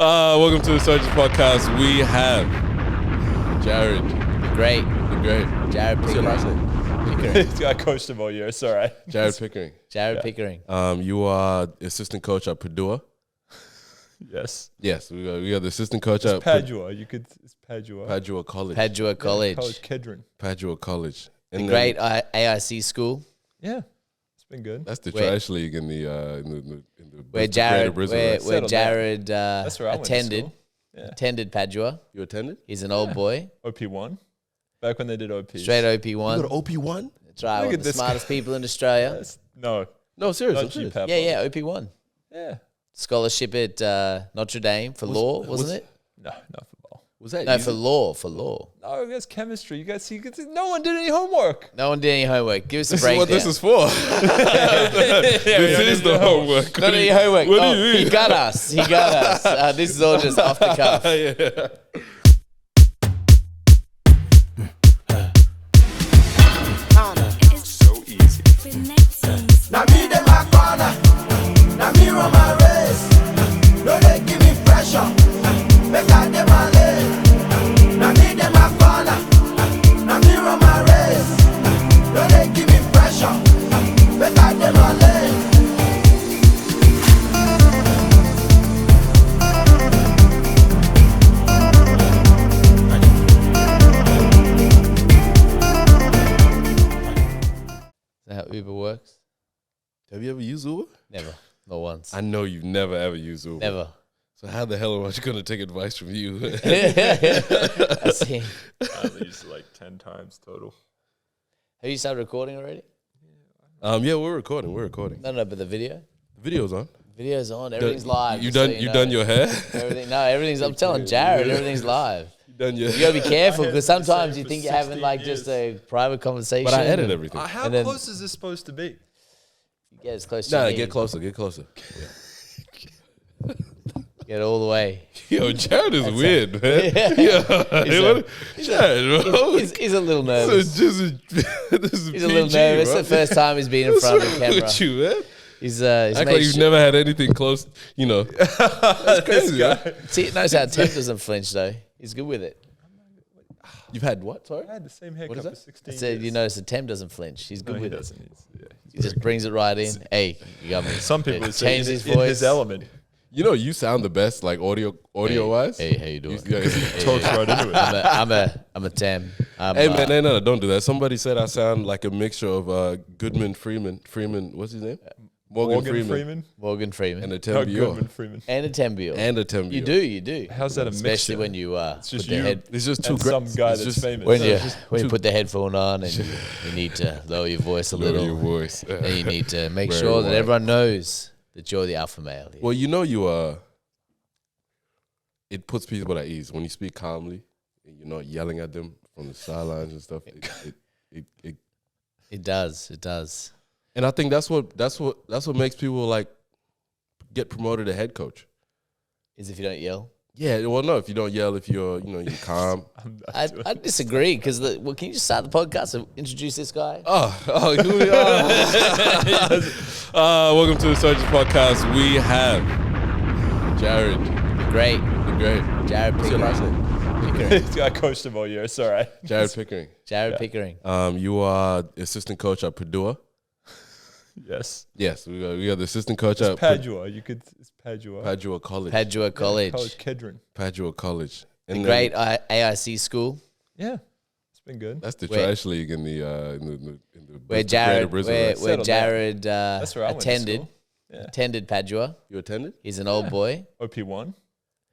Welcome to the Surgeons Podcast. We have Jarryd. The great Jarryd What's your last Pickering. name? I coached him all year. It's all right. Jarryd Pickering. Jarryd Pickering. You are assistant coach at Padua. Yes. Yes, we are the assistant coach It's at Padua. It's Padua. Padua College. Padua College. College Kedron. Padua College. The And great AIC school. Yeah. It's been good. that's the Where- trash league in the Where the Greater Jarryd, Brisbane, where, right? where Settled down. Jarryd That's where I went to attended. school. Yeah. Attended Padua. You attended? He's an old boy. OP1. Back when they did OPs. Straight You OP1. go to OP1? That's right. Look One at of the this smartest people in Australia. Yes. No. No, seriously. Not you, Papa. Yeah, OP1. Yeah. Scholarship at Notre Dame for law, wasn't it? No, not football. Was that No, easy? for law. No, that's chemistry. You guys see, no one did any homework. No one did any homework. Give us a This is breakdown. what this is for. This is the homework. Not any homework. What do Oh, you mean? he got us. This is all just off the cuff. Yeah. So easy. Now me dem a corner, now me run my race. No they give me pressure, make I dem a lane. Now me dem a corner, now me run my race. No they give me pressure, make I dem a lane. Is that how Uber works? Have you ever used Uber? Never. Not once. I know you've never ever used Uber. Never. So how the hell am I going to take advice from you? I see. I only used it like 10 times total. Have you started recording already? Yeah, we're recording. No, but the video? The video's on. Video's on. Everything's live. You just so done? You know. done your hair? Everything's. I'm telling Jarryd, everything's live. You done your? You gotta be careful because had it the sometimes same you for think you're having 16 like just years. a private conversation. But I edit and everything. How And then- close is this supposed to be? You get as close to Nah, me. get closer. Get closer. Get all the way. Yo, Jarryd is weird, man. Jarryd, bro. He's a little So nervous. this is He's a little PG, nervous. bro. The first time he's been in What's front of the wrong camera. with you, man? He's Act made like you've sure- never had anything close. You know, that's crazy. Man. See, it knows how Temp doesn't flinch though. He's good with it. You've had what? Sorry. I had the same haircut is for that? 16 I said, years. you notice that Temp doesn't flinch. He's good No, he with it. doesn't. He just brings it right in. Hey, you got me. Some people would say change in, his in voice. his element. You know, you sound the best, like audio wise. Hey, how you doing? Yeah. Talks right into it. I'm a Tem. Hey man, no, don't do that. Somebody said I sound like a mixture of Goodman Freeman. What's his name? Morgan Freeman. Morgan Freeman. And a No, Tem Bior. Goodman Freeman. And a Tembio. And a Tem Bior. You do. How's that a mixture? Especially when you It's put just the you head It's just too and great. some guy It's that's just- famous. when you just when you too- put the headphone on and you need to lower your voice a Lower little. your voice. And you need to make Very sure that wide. everyone knows that you're the alpha male. Here. Well, you know you it puts people at ease when you speak calmly and you're not yelling at them from the sidelines and stuff. It does. And I think that's what makes people like get promoted to head coach. Is if you don't yell. Yeah, well, no, if you don't yell, if you're calm. I disagree because well, can you just start the podcast and introduce this guy? Here we are. Welcome to the Surgeons Podcast. We have Jarryd. The great Jarryd What's your Pickering. last name? I coached him all year. It's all right. Jarryd Pickering. Jarryd Pickering. You are assistant coach at Padua. Yes. Yes, we are the assistant coach It's at Padua. It's Padua. Padua College. Padua College. College Kedron. Padua College. The And great then AIC school. Yeah. It's been good. That's the Where- trash league in the Where Greater Jarryd, Brisbane, where, right? where Settled down. Jarryd That's where I went to attended school. Yeah. attended Padua. You attended? He's an old boy. OP1.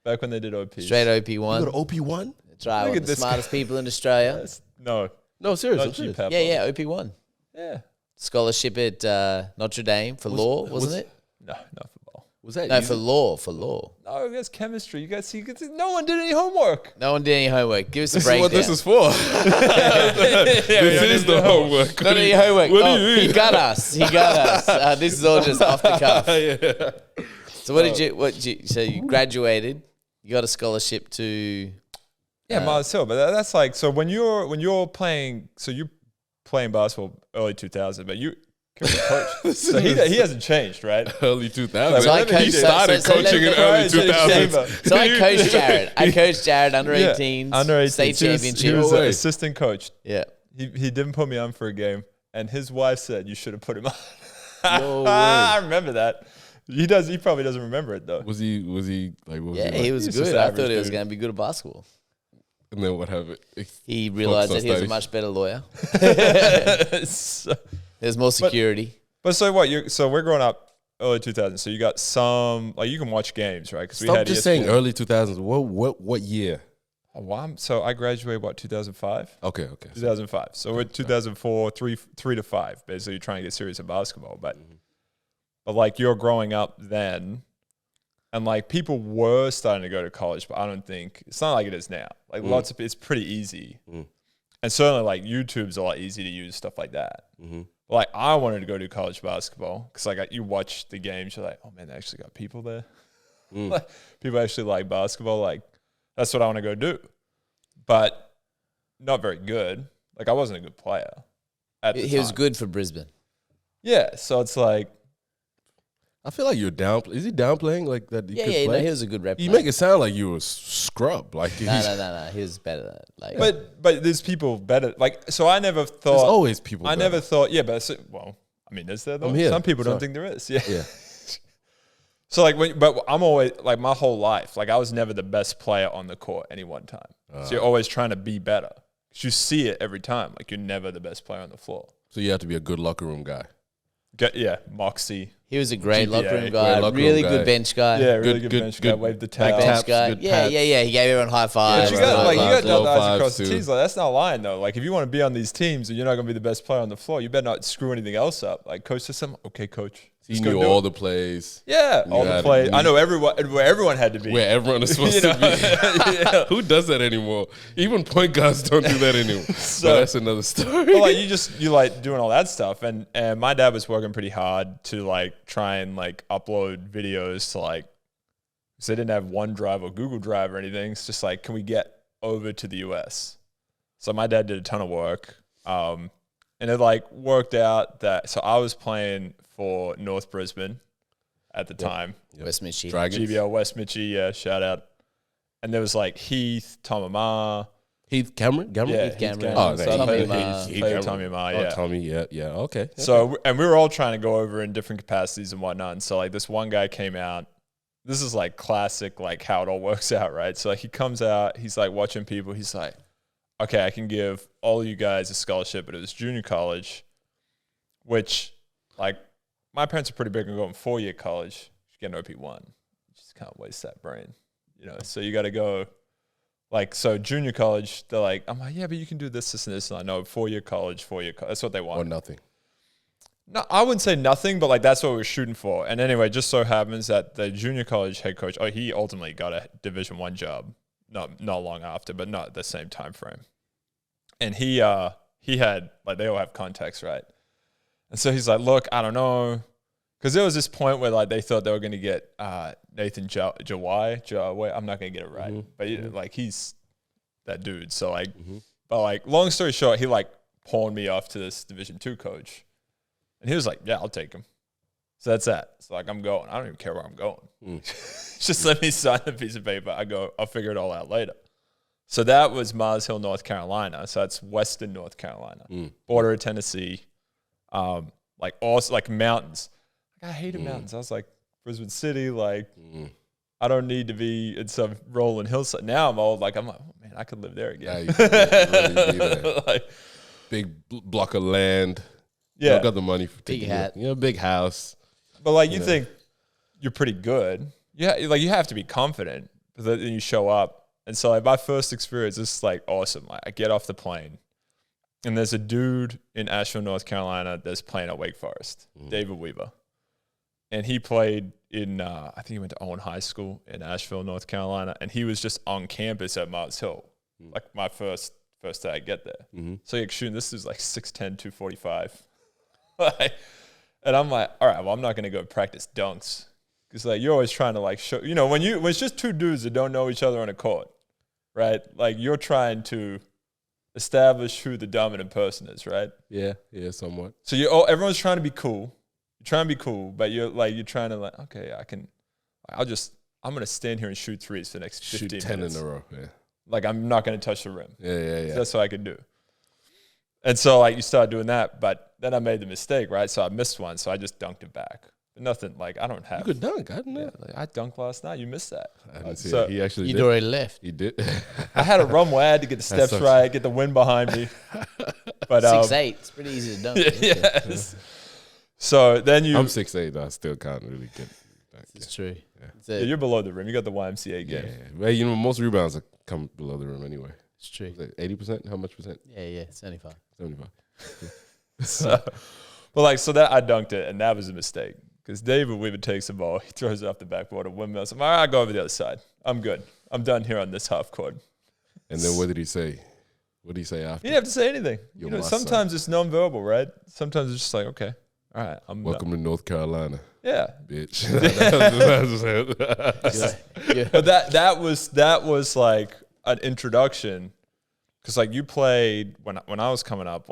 Back when they did OPs. Straight You OP1. go to OP1? That's right. Look One at of the this guy. smartest people in Australia. No. No, seriously. Not you, Papa. Yeah, OP1. Yeah. Scholarship at Notre Dame for law, wasn't it? No, not football. Was that No, easy? for law. No, that's chemistry. You guys see, no one did any homework. No one did any homework. Give us a This is breakdown. what this is for. This is the homework. Not any homework. What do Oh, you mean? he got us. This is all just off the cuff. Yeah. So so you graduated, you got a scholarship to Yeah, Manti Te'o, but that's like, so when you're playing, so you're playing basketball early 2000, but coach. So he hasn't changed, right? Early 2000s. So I coached- he started so coaching in early 2000s. So I coached Jarryd. I coached Jarryd under 18s. Under 18s. State He championship. was No an way. assistant coach. Yeah. He didn't put me on for a game, and his wife said you should have put him on. No way. I remember that. He does. He probably doesn't remember it though. Was he like? What was Yeah, he like? he was He's just good. I average thought he was dude. going to be good at basketball. And then what happened? He realized that he was a studies. much better lawyer. So- There's more security. but so what? So we're growing up early 2000s. So you got some like you can watch games, right? Because we Stop had just ESPN. saying early 2000s. What year? Oh, wow. So I graduated 2005. Okay. 2005. So we're 2004, 3 to 5. Basically, trying to get serious at basketball, but like you're growing up then, and like people were starting to go to college, but I don't think it's not like it is now. Like it's pretty easy, and certainly like YouTube's a lot easier to use, stuff like that. Like I wanted to go to college basketball because like you watch the games, you're like, oh man, they actually got people there. Like, people actually like basketball. Like that's what I want to go do, but not very good. Like I wasn't a good player at the time. He was good for Brisbane. Yeah, so it's like I feel like you're Is he downplaying like that? Yeah, could no, play? he was a good rep. You player. make it sound like you were scrub. Like No. He was better than that. Like, but there's people better. Like so, I never thought. There's always people. I better. never thought. Yeah, but well, I mean, is there though? I'm here. Some people don't Sorry. think there is. Yeah. Yeah. So like, but I'm always like my whole life. Like I was never the best player on the court any one time. So you're always trying to be better. 'Cause you see it every time. Like you're never the best player on the floor. So you have to be a good locker room guy. Moxie. he was a great GPA, locker room great guy, locker room really guy. good bench guy. Yeah, really Good- good bench guy. good Wave the back towel. taps, bench guy. good Yeah, pads. yeah. He gave everyone high fives. But you Yeah, got right. like you got Low guys fives, across the too. teams. Like that's not lying though. Like if you want to be on these teams and you're not going to be the best player on the floor, you better not screw anything else up. Like coach says something, okay, coach. He Just go knew do all it. the plays. Yeah, You all the had to plays. I be- know where everyone had to be. Where everyone is supposed You know? to be. Who does that anymore? Even point guards don't do that anymore. So- But that's another story. But like you like doing all that stuff, and my dad was working pretty hard to like try and like upload videos to like, because they didn't have OneDrive or Google Drive or anything. It's just like, can we get over to the US? So my dad did a ton of work, and it like worked out that. So I was playing for North Brisbane at the time. West Mitchie. Dragons. GBL West Mitchie, yeah, shout out. And there was like Heath, Tom Amar. Heath Cameron? Yeah, Heath Cameron. Oh, So there I you played go. with Amar. Heath, played with Tommy Amar, yeah. Oh, Tommy, yeah, okay. So, and we were all trying to go over in different capacities and whatnot. And so like this one guy came out. This is like classic, like how it all works out, right? So like he comes out, he's like watching people. He's like, okay, I can give all you guys a scholarship, but it was junior college, which like my parents are pretty big on going 4-year college. You get an OP1. You just can't waste that brain, you know? So you got to go like, so junior college, they're like, I'm like, yeah, but you can do this, and this. And I know 4-year college, 4-year college. That's what they want. Or nothing. No, I wouldn't say nothing, but like that's what we were shooting for. And anyway, just so happens that the junior college head coach, he ultimately got a Division I job, not long after, but not the same time frame. And he had like they all have contacts, right? And so he's like, look, I don't know, because there was this point where like they thought they were going to get Nathan Jawai. I'm not going to get it right, but like he's that dude. So like, but like long story short, he like pawned me off to this Division II coach. And he was like, yeah, I'll take him. So that's that. So like, I'm going. I don't even care where I'm going. Just let me sign the piece of paper. I'll figure it all out later. So that was Mars Hill, North Carolina. So that's Western North Carolina. Border of Tennessee. Like also like mountains. Like, I hated mountains. I was like, Brisbane City, like I don't need to be in some rolling hillside. Now I'm old. I'm like, oh man, I could live there Yeah, again. you could really be there. Like, Big block of land. yeah. You got the money for Big hat. Big house. But like you think you're pretty good. Yeah, like you have to be confident. But then you show up. And so like my first experience is like awesome. Like I get off the plane and there's a dude in Asheville, North Carolina that's playing at Wake Forest, David Weaver. And he played in I think he went to Owen High School in Asheville, North Carolina, and he was just on campus at Mars Hill. Like my first day I get there. So like shooting, this is like 6'10", 245. Like, and I'm like, all right, well, I'm not going to go practice dunks. Because, like, you're always trying to, like, show, when it's just two dudes that don't know each other on a court, right? Like, you're trying to establish who the dominant person is, right? Yeah, somewhat. So everyone's trying to be cool. You're trying to be cool, but you're trying to okay, I'm gonna stand here and shoot threes for the next 15 Shoot 10 minutes. in a row. Yeah. Like I'm not gonna touch the rim. Yeah. So that's what I could do. And so you start doing that, but then I made the mistake, right? So I missed one, so I just dunked it back. But nothing, I don't have. You could dunk. I didn't know. I dunked last night. You missed that. I didn't see So it. He actually You'd did. already left. He did. I had to run where I had to get the steps sucks. right, get the wind behind me. But 6'8". It's pretty easy to dunk. yes. So then I'm 6'8", though. I still can't really get. It's true. Yeah, you're below the rim. You got the YMCA game. Yeah. Well, most rebounds come below the rim anyway. It's true. 80%? How much percent? Yeah, 75. 75. So, but so that I dunked it, and that was a mistake because David Weaver takes the ball, he throws it off the backboard, a windmill. So I'm all right, I'll go over the other side. I'm good. I'm done here on this half court. And then what did he say? What did he say after? He didn't have to say anything. You're my Sometimes it's nonverbal, right? Sometimes it's just like, okay, all right, I'm Welcome to North Carolina, yeah. bitch. But that was like an introduction because you played when I was coming up,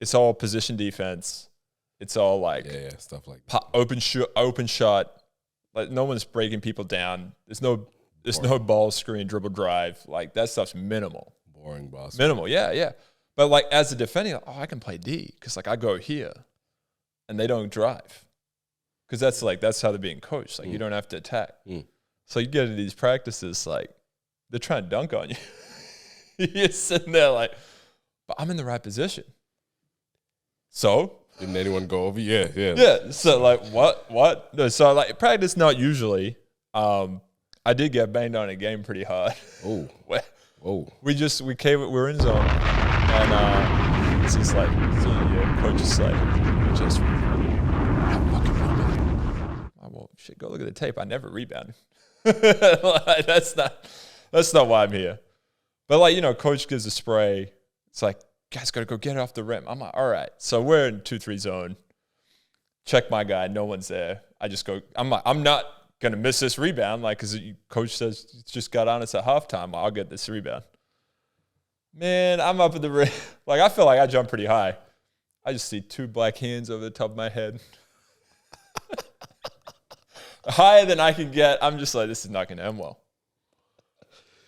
it's all position defense. It's all yeah, stuff like that. open shot. No one's breaking people down. There's no ball screen, dribble drive. That stuff's minimal. Boring boss. Minimal, yeah. But as a defender, I can play D because I go here, and they don't drive because that's how they're being coached. You don't have to attack. So you get into these practices, they're trying to dunk on you. You're sitting there but I'm in the right position. So didn't anyone go over? Yeah. yeah. So what? No, so practice not usually. I did get banged on a game pretty hard. Oh. Oh. We were in zone, and it's just coach is just fucking rebound. Well, shit, go look at the tape. I never rebounded. That's not why I'm here. But coach gives a spray. It's guys gotta go get it off the rim. I'm all right. So we're in 2-3 zone. Check my guy. No one's there. I just go. I'm not gonna miss this rebound. Because coach says it's just got on us at halftime. I'll get this rebound. Man, I'm up at the rim. I feel like I jumped pretty high. I just see two black hands over the top of my head. Higher than I can get. I'm just this is not gonna end well.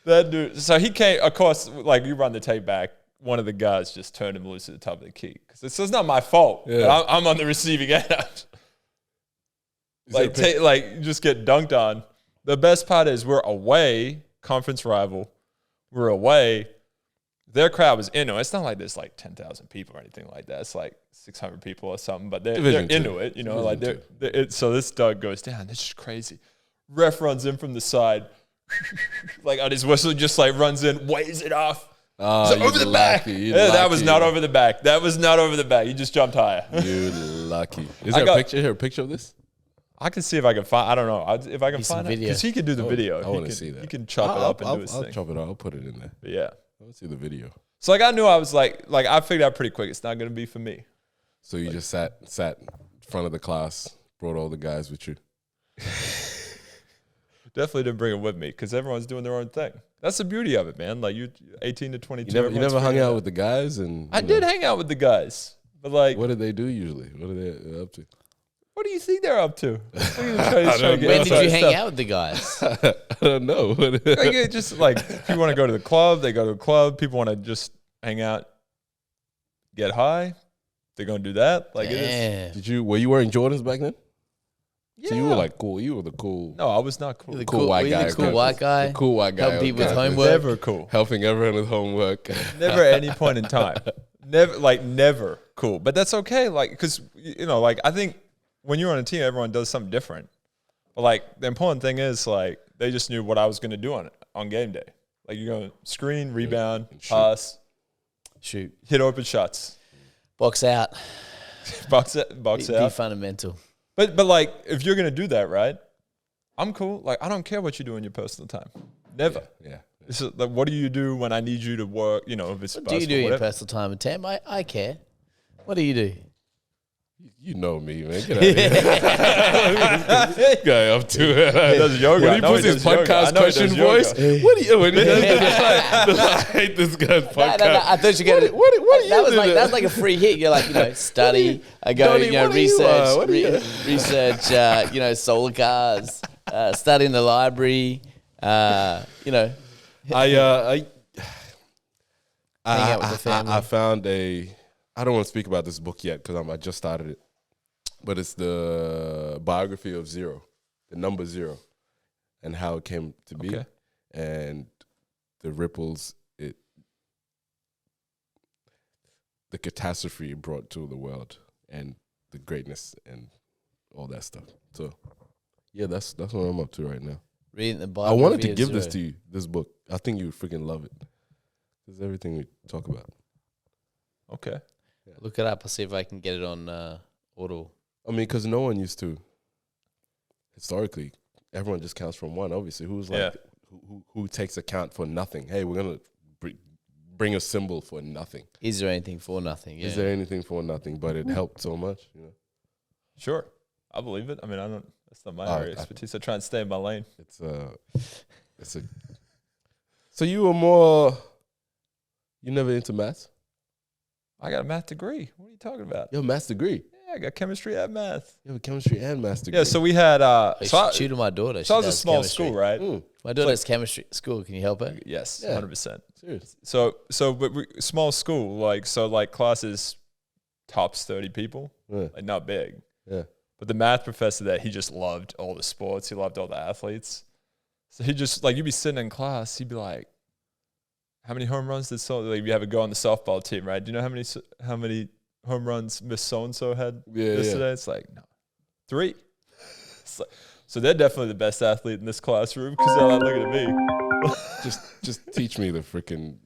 That dude. So he came. Of course, you run the tape back. One of the guys just turned him loose at the top of the key. So it's not my fault. Yeah. But I'm on the receiving end. Just get dunked on. The best part is we're away, conference rival. We're away. Their crowd was into it. It's not there's 10,000 people or anything like that. It's 600 people or something. But they're into it. So this dunk goes down. It's just crazy. Ref runs in from the side. On his whistle, just runs in, waves it off. Over the back. That was not over the back. That was not over the back. You just jumped higher. You lucky. Is there a picture here? A picture of this? I can see if I can find. I don't know. If I can find it, video. because he can do the video. I want to see that. He can chop it up and do his I'll thing. chop it up. I'll put it in there. But yeah. I want to see the video. So I knew I was I figured out pretty quick. It's not going to be for me. So you just sat in front of the class, brought all the guys with you. Definitely didn't bring it with me because everyone's doing their own thing. That's the beauty of it, man. You 18 to 22. You never hung out with the guys, and I did hang out with the guys, but what did they do usually? What are they up to? What do you think they're up to? When did you hang out with the guys? I don't know. Just people want to go to the club, they go to the club. People want to just hang out, get high. They're gonna do that. It is. Were you wearing Jordans back then? Yeah. So you were cool. You were the cool. No, I was not cool. The cool white guy. The cool white guy. The cool white guy. Help people with homework. Never cool. Helping everyone with homework. Never at any point in time. Never cool. But that's okay. Because I think when you're on a team, everyone does something different. But the important thing is they just knew what I was gonna do on game day. You're gonna screen, rebound, pass, shoot, hit open shots, box out, box out. Be fundamental. But if you're gonna do that, right? I'm cool. I don't care what you do in your personal time. Never. Yeah. It's what do you do when I need you to work? If it's What do you do in your personal time, Atem? I care. What do you do? You know me, man. Get out of here. This guy up to it. does yoga. When he puts his podcast question voice, what do you? When he does I hate this guy's podcast. No, I thought you get it. What are you That was doing? like a free hit. You're like, study, Donnie, what are you, research, solar cars, study in the library, I found I don't want to speak about this book yet because I just started it, but it's the biography of Zero, the number Zero, and how it came to be, and the ripples the catastrophe it brought to the world, and the greatness and all that stuff. So, yeah, that's what I'm up to right now. Reading the Bible. I wanted to give this to you, this book. I think you would freaking love it. It's everything we talk about. Okay. Yeah. Look it up. I'll see if I can get it on Audible. I mean, because no one used to. Historically, everyone just counts from one. Obviously, who takes account for nothing? Hey, we're gonna bring a symbol for nothing. Is there anything for nothing? Yeah. Is there anything for nothing? But it helped so much, Sure, I believe it. I mean, I don't. That's not my area of expertise. I try and stay in my lane. It's a. So you were more. You never into math? I got a math degree. What are you talking about? You have a math degree? Yeah, I got chemistry and math. You have a chemistry and math degree? Yeah, so we had... I tutor my daughter. So I was a small school, right? My daughter's chemistry school. Can you help her? Yes, Yeah. 100%. Serious? But small school, classes tops 30 people, like not big. Yeah. But the math professor he just loved all the sports. He loved all the athletes. So he just, you'd be sitting in class, he'd be like, how many home runs did you have a go on the softball team, right? Do you know how many home runs Miss So-and-so had yesterday? It's like, no, 3. So they're definitely the best athlete in this classroom because they're not looking at me. just teach me the freaking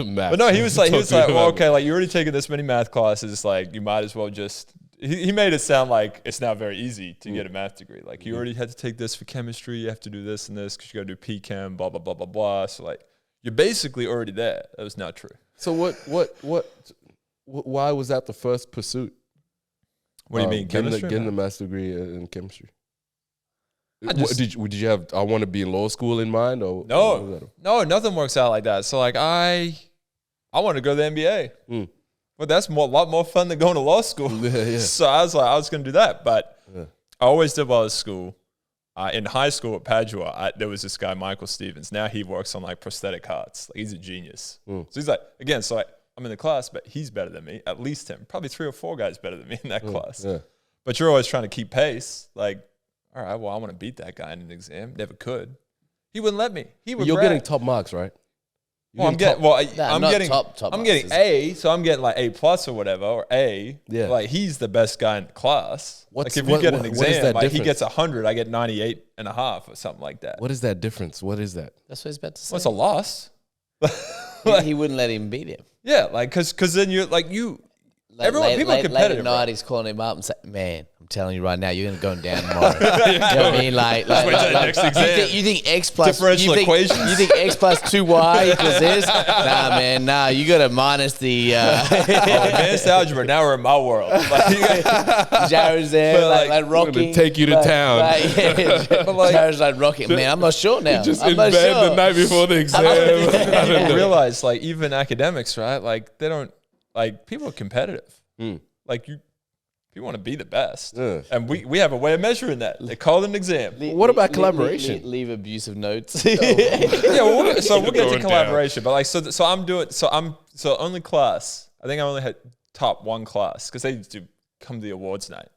math. But no, he was like, well, okay, you're already taking this many math classes, you might as well just. He made it sound like it's now very easy to get a math degree. You already had to take this for chemistry, you have to do this and this because you got to do P-Chem, blah blah blah blah blah. So you're basically already there. That was not true. So why was that the first pursuit? What do you mean, chemistry? Getting a master's degree in chemistry. Did you have I want to be in law school in mind or no, nothing works out like that. So I want to go to the NBA. But that's a lot more fun than going to law school. Yeah. So I was going to do that. But I always did well at school. In high school at Padua, there was this guy, Michael Stevens. Now he works on prosthetic hearts. He's a genius. So he's I'm in the class, but he's better than me, at least him. Probably 3 or 4 guys better than me in that class. Yeah. But you're always trying to keep pace. All right, well, I want to beat that guy in an exam. Never could. He wouldn't let me. You're getting top marks, right? I'm getting A, so I'm getting A plus or whatever, or A. Yeah. He's the best guy in the class. If you get an exam, he gets 100, I get 98.5 or something like that. What is that difference? What is that? That's what he's about to say. Well, it's a loss. He wouldn't let him beat him. Yeah, because then you're people are competitive. Late at night, he's calling him up and saying, "Man, I'm telling you right now, you're gonna go down tomorrow." You know what I mean? Next exam. You think X plus differential equations? You think X plus 2y equals this? Nah, man, nah. You got to minus the advanced algebra. Now we're in my world. Jarrod's there, rocking. I'm gonna take you to town. Jarrod's rocking. Man, I'm not sure now. Just in bed the night before the exam. I didn't realize, even academics, right? They don't. People are competitive. People want to be the best. Yeah. And we have a way of measuring that. They call it an exam. What about collaboration? Leave abusive notes. We'll get to collaboration. Down. But so only class. I think I only had top 1 class because they used to come to the awards night.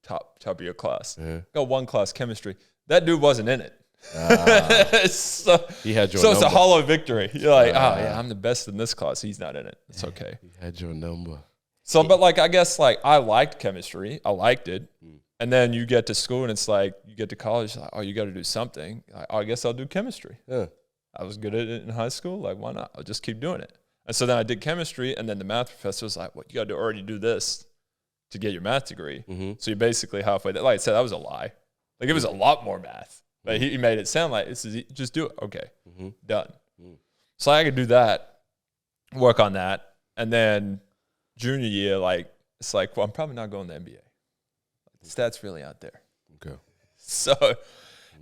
Top of your class. Got 1 class, chemistry. That dude wasn't in it. He had your number. It's a hollow victory. You're I'm the best in this class. He's not in it. It's okay. He had your number. So, but I guess I liked chemistry. I liked it. And then you get to school and it's you get to college, you got to do something. I guess I'll do chemistry. Yeah. I was good at it in high school. Why not? I'll just keep doing it. And so then I did chemistry, and then the math professor was like, you got to already do this to get your math degree. So you're basically halfway there. Like I said, that was a lie. It was a lot more math. But he made it sound like it's easy. Just do it. Okay, done. So I could do that, work on that, and then junior year, it's like, well, I'm probably not going to the NBA. The stats really out there. Okay. So,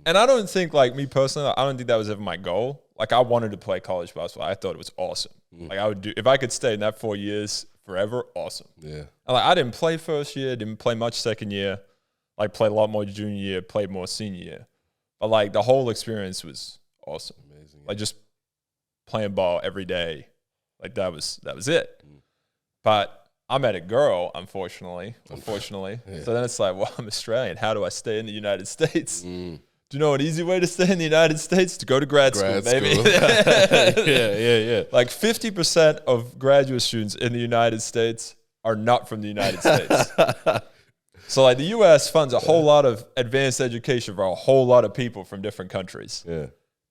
and I don't think, like, me personally, I don't think that was ever my goal. Like, I wanted to play college basketball. I thought it was awesome. Like, I would do, if I could stay in that 4 years forever, awesome. Yeah. And, like, I didn't play first year, didn't play much second year. Like, played a lot more junior year, played more senior year. But, like, the whole experience was awesome. Amazing. Like, just playing ball every day. Like, that was it. But I met a girl, unfortunately. Yeah. So then it's like, well, I'm Australian. How do I stay in the United States? Do you know an easy way to stay in the United States? To go to grad school, maybe. Yeah. Like 50% of graduate students in the United States are not from the United States. So like the US funds a whole lot of advanced education for a whole lot of people from different countries. Yeah.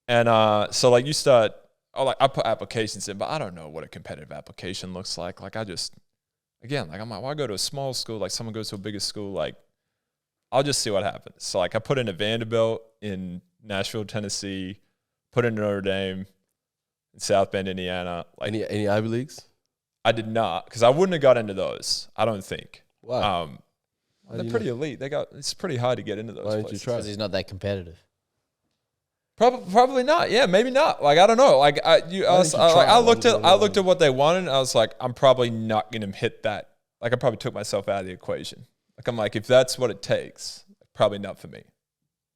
And so like you start, I put applications in, but I don't know what a competitive application looks like. Like I just, again, like I'm like, well, I go to a small school, like someone goes to a bigger school, like I'll just see what happens. So like I put in a Vanderbilt in Nashville, Tennessee, put in Notre Dame in South Bend, Indiana. Like Any Ivy Leagues? I did not, because I wouldn't have got into those, I don't think. Wow. They're pretty elite. It's pretty hard to get into those Why didn't places. you try? Because he's not that competitive. Probably not. Yeah, maybe not. Like I don't know. Like I looked at what they wanted. And I was like, I'm probably not going to hit that. Like I probably took myself out of the equation. Like I'm like, if that's what it takes, probably not for me.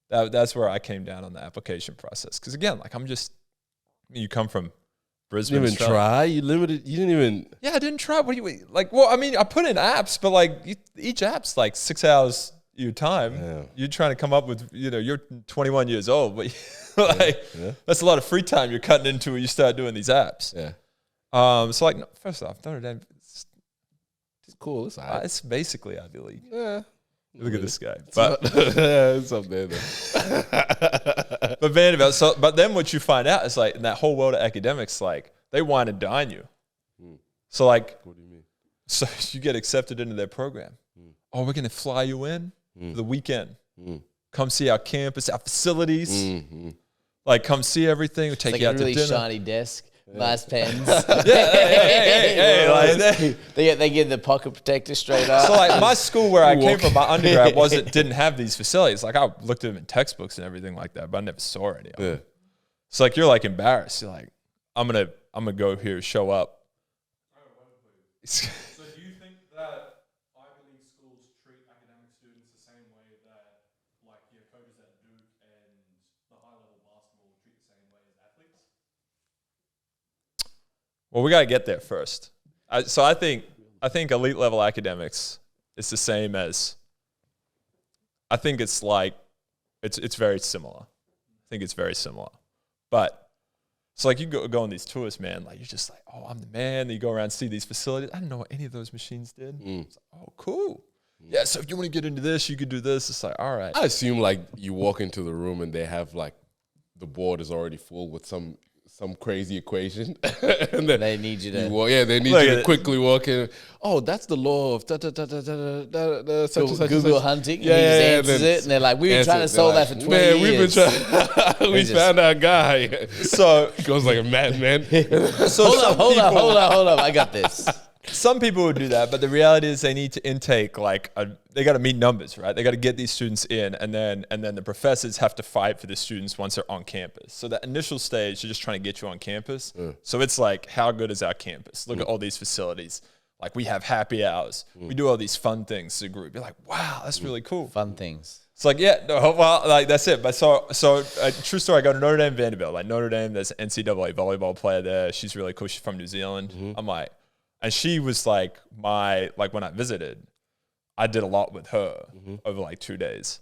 That's where I came down on the application process. Because again, like you come from Brisbane. You didn't even try. You limited. You didn't even. Yeah, I didn't try. What do you like? Well, I mean, I put in apps, but like each app's like 6 hours of your time. Yeah. You're trying to come up with. You're 21 years old, but like that's a lot of free time you're cutting into when you start doing these apps. Yeah. So like, first off, Notre Dame. It's cool. It's basically Ivy League. Yeah. Look at this guy. But it's up there though. But Vanderbilt. But then what you find out is like in that whole world of academics, like they wine and dine you. So like, What do you mean? So you get accepted into their program. Oh, we're gonna fly you in for the weekend. Come see our campus, our facilities. Like come see everything. We'll take you out to dinner. Like a really shiny desk. Nice pens. They get the pocket protector straight up. So like my school where I came from, my undergrad didn't have these facilities. Like I looked at them in textbooks and everything like that, but I never saw any of them. So like you're like embarrassed. You're like, I'm gonna go here, show up. So do you think that Ivy League schools treat academic students the same way that like your coaches at Duke and the high level basketball treat the same way as athletes? Well, we got to get there first. So I think elite level academics is the same as. I think it's like, it's very similar. I think it's very similar, but so like you go on these tours, man. Like you're just like, oh, I'm the man. You go around and see these facilities. I didn't know what any of those machines did. It's like, oh, cool. Yeah. So if you want to get into this, you could do this. It's like, all right. I assume like you walk into the room and they have like the board is already full with some crazy equation, and then they need you to. They need you to quickly walk in. Oh, that's the law of Google hunting. Yeah, and he just answers it, and they're like, "We've been trying to solve that for 20 years." We've been trying. We found our guy. So it goes like a madman. So hold up. I got this. Some people would do that, but the reality is they need to intake they got to meet numbers, right? They got to get these students in, and then the professors have to fight for the students once they're on campus. So that initial stage, they're just trying to get you on campus. So it's like, how good is our campus? Look at all these facilities. Like we have happy hours. We do all these fun things as a group. You're like, wow, that's really cool. Fun things. It's like, that's it. But so true story. I go to Notre Dame, Vanderbilt. Like Notre Dame, there's an NCAA volleyball player there. She's really cool. She's from New Zealand. I'm like. And she was like when I visited, I did a lot with her over like 2 days.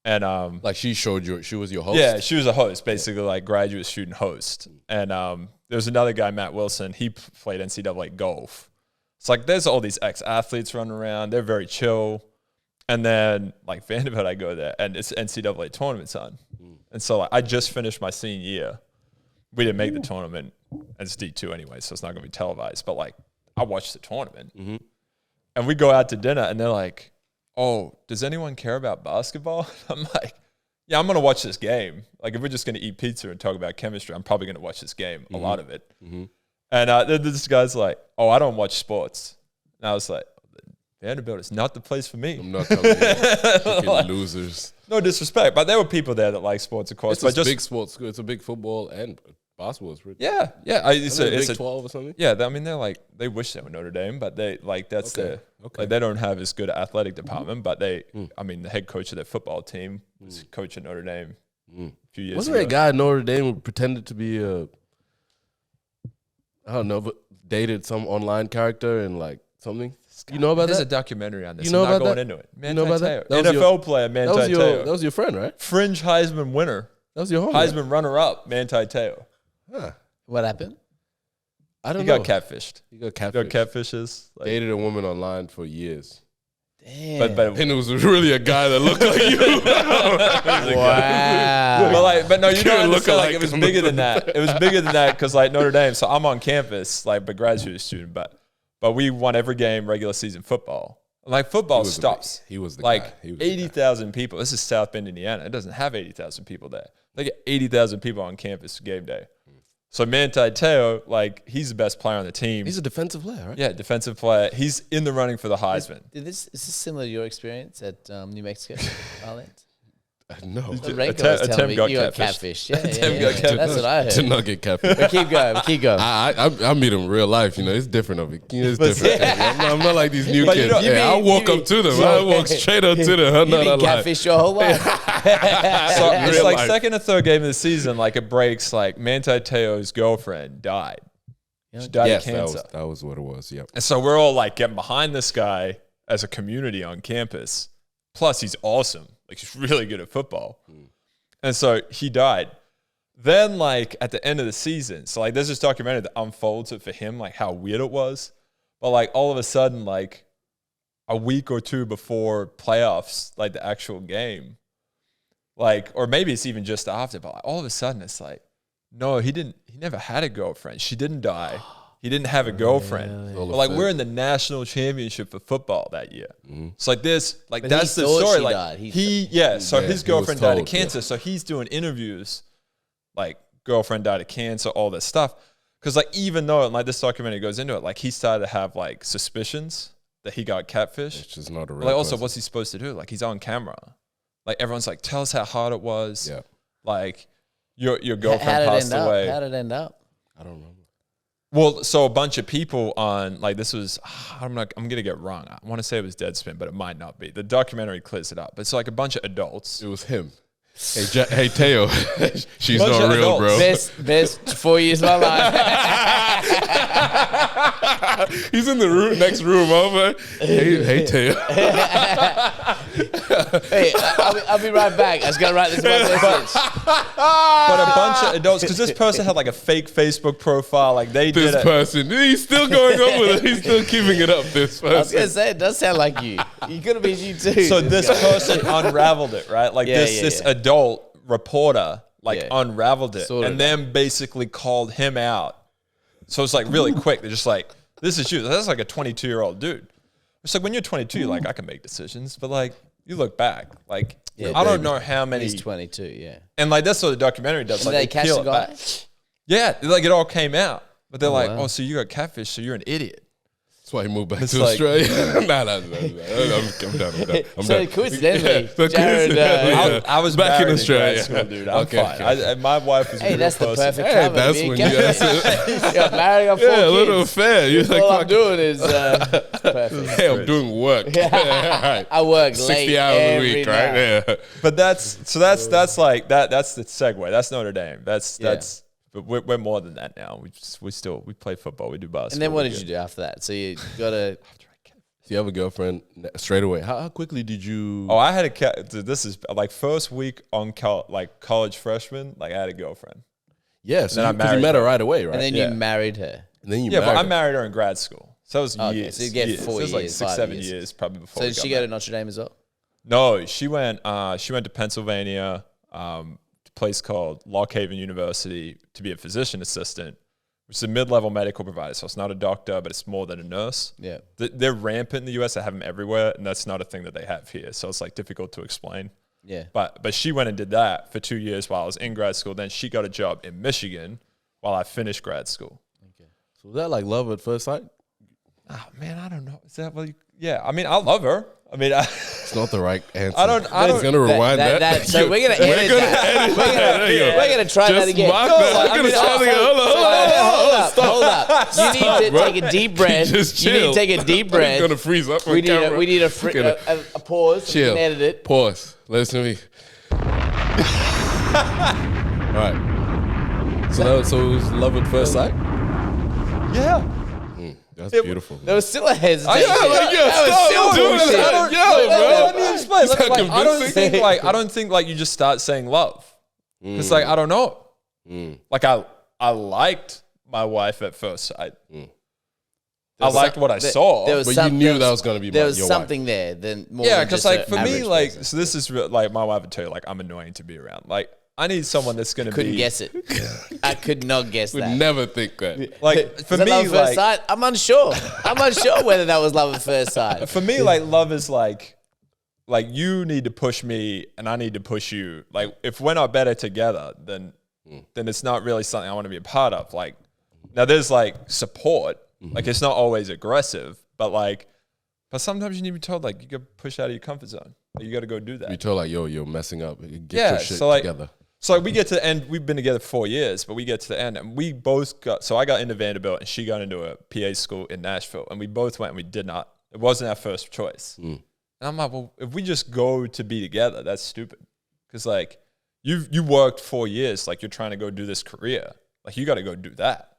And like she showed you, she was your host? Yeah, she was a host, basically like graduate student host. And there was another guy, Matt Wilson, he played NCAA golf. It's like there's all these ex-athletes running around. They're very chill. And then like Vanderbilt, I go there and it's NCAA tournament on. And so like, I just finished my senior year. We didn't make the tournament. It's D2 anyway, so it's not going to be televised. But like, I watched the tournament, and we go out to dinner, and they're like, "Oh, does anyone care about basketball?" I'm like, "Yeah, I'm gonna watch this game. Like, if we're just gonna eat pizza and talk about chemistry, I'm probably gonna watch this game, a lot of it." And then this guy's like, "Oh, I don't watch sports," and I was like, Vanderbilt is not the place for me. I'm not telling you. Freaking losers. No disrespect, but there were people there that like sports, of course. It's a big sports school. It's a big football and basketball. It's really It's Big a 12 or something. Yeah, I mean, they're like, they wish they were Notre Dame, but they like that's Okay. like they don't have as good an athletic department. But I mean, the head coach of their football team was coach at Notre Dame a few years Wasn't ago. there a guy at Notre Dame who pretended to be I don't know, but dated some online character and like something? You know about There's a that? documentary on this. You know I'm not about going that? into it. You know about that? Manti Te'o. That was NFL player Manti Te'o. That was your friend, right? Fringe Heisman winner. That was your homie. Heisman runner-up Manti Te'o. Huh. What happened? I don't He know. got catfished. He got You know catfished. catfishes. Like, Dated a woman online for years. Damn. but And it was really a guy that looked like you. Wow. but no, you Couldn't don't look understand. Like alike it was him. bigger than that. It was bigger than that because like Notre Dame. So I'm on campus, like, but graduate student. But we won every game regular season football. Like football He was the stops. he was the like guy. He was the guy. 80,000 people. This is South Bend, Indiana. It doesn't have 80,000 people there. They get 80,000 people on campus game day. So Manti Te'o, like, he's the best player on the team. He's a defensive player, right? Yeah, defensive player. He's in the running for the Heisman. Is this similar to your experience at New Mexico Island? No. Renko was telling me got you got catfished. catfish. Yeah, Atem yeah. got catfished. That's what I Did heard. not get catfished. But keep going. I meet him in real life, you know. It's different of it. It's different. I'm not like these new But you kids. know- you I'll mean- walk you up to them. mean- I'll walk straight up to them. I'm You've not been alive. catfish your whole life. So it's Real like life. second or third game of the season, like it breaks, like Manti Te'o's girlfriend died. She died Yes, of cancer. that was what it was. Yep. And so we're all like getting behind this guy as a community on campus. Plus, he's awesome. Like, he's really good at football. And so he died. Then, like, at the end of the season, so like there's this documentary that unfolds it for him, like how weird it was. But like all of a sudden, like a week or two before playoffs, like the actual game, like, or maybe it's even just after, but like, all of a sudden it's like, no, he never had a girlfriend. She didn't die. He didn't have a girlfriend. But like we're in the national championship for football that year. It's like this, like But that's he the thought story. she Like died. so Yeah, his he girlfriend was died of told, cancer. So he's doing interviews, like girlfriend died of cancer, all this stuff. Because like even though like this documentary goes into it, like he started to have like suspicions that he got catfished. It's just not a real Like also, person. what's he supposed to do? Like he's on camera. Like everyone's like, tell us how hard it was. Yeah. Like your How girlfriend did it passed end up? away. How did it end up? I don't remember. Well, so a bunch of people on like this was I'm gonna get it wrong. I want to say it was Deadspin, but it might not be. The documentary clears it up. It's like a bunch of adults. It was him. Hey, Teo, she's Bunch not of real, adults. bro. Best 4 years of my life. He's in the next room over. Hey, Teo. Hey, I'll be right back. I was gonna write this in my message. But a bunch of adults, because this person had like a fake Facebook profile. Like they This did it. person, he's still going on with it. He's still keeping it up. This I was gonna person. say it does sound like you. You could have been you too. So this person unraveled it, right? Like Yeah, this yeah. adult reporter like Yeah. unraveled it Sorted and then basically called him out. So it's like really quick. They're just like, this is you. That's like a 22-year-old dude. It's like when you're 22, you're like, I can make decisions. But like you look back, like Yeah, I don't know how many. He's 22. Yeah. And like that's what the documentary does. Did Like they catch peel the it guy? back. Yeah, like it all came out. But they're like, wow. oh, so you got catfish, so you're an idiot. That's why he moved back It's to like- Australia. Nah, I'm done. I'm So done. coincidentally, So Jarryd, yeah. I was Back in married Australia. grad school, dude. I'm Okay, fine. okay. My wife was a hey, real that's the person. perfect Hey, cover. that's being when you catfish. Got married, got 4 Yeah, a little kids. fair. You're like, All I'm fuck, doing is perfect. hey, I'm doing work. Right. I work 60 late hours a every week, night. right? Yeah. But that's like that's the segue. That's Notre Dame. That's but we're more than that now. We play football. We do basketball. And then what did you do after that? So you got to. Do you have a girlfriend straight away? How quickly did you? Oh, I had a cat. This is like first week on college freshman. Like I had a girlfriend. Yes, then I because you married met her her. right away, right? And then Yeah. you married her. And then you Yeah, but I married her. married her in grad school. So it was Okay, years. so you get years. 4 It was like years, 6, 5 7 years. years probably before. So we did got she go married. to Notre Dame as well? No, she went to Pennsylvania, a place called Lock Haven University to be a physician assistant, which is a mid-level medical provider. So it's not a doctor, but it's more than a nurse. Yeah. They're rampant in the US. They have them everywhere, and that's not a thing that they have here. So it's like difficult to explain. Yeah. But she went and did that for 2 years while I was in grad school. Then she got a job in Michigan while I finished grad school. So was that like love at first sight? Oh man, I don't know. Is that what Yeah, I mean, I love her. I mean, It's not the right answer. I don't- He's gonna rewind that. So we're gonna edit that. We're gonna try that again. Mark that. I'm gonna try to go. Hold up. You need to take a deep breath. Just You need chill. to take a deep I'm breath. gonna freeze up. We need a pause. Chill. We can edit it. Pause. Listen to me. All right. So it was love at first sight. yeah. That's beautiful. There was still a hesitation. Still doing bullshit. that. Let me explain. Is that Like, convincing? I don't think like you just start saying love. It's like I don't know. Like I liked my wife at first sight. I liked what I saw. There was But you knew that was gonna be there your was wife. something there. Then more Yeah, than because just like a for me, average like person. so this is real, like my wife would tell you like I'm annoying to be around. Like I need someone that's gonna couldn't be guess it. I could not guess Would that. never think that. like for Was that me love at first like sight? I'm unsure. I'm unsure whether that was love at first sight. for me like love is like you need to push me and I need to push you. Like if we're not better together, then it's not really something I want to be a part of. Like now there's like support. Like it's not always aggressive, but sometimes you need to be told like you got to push out of your comfort zone. Like, you got to go do that. You told like, yo, you're messing up. Get your shit so like, together. So like we get to the end. We've been together 4 years, but we get to the end, and we both got. So I got into Vanderbilt, and she got into a PA school in Nashville, and we both went. And we did not. It wasn't our first choice. And I'm like, well, if we just go to be together, that's stupid. Because like you worked 4 years, like you're trying to go do this career. Like you got to go do that.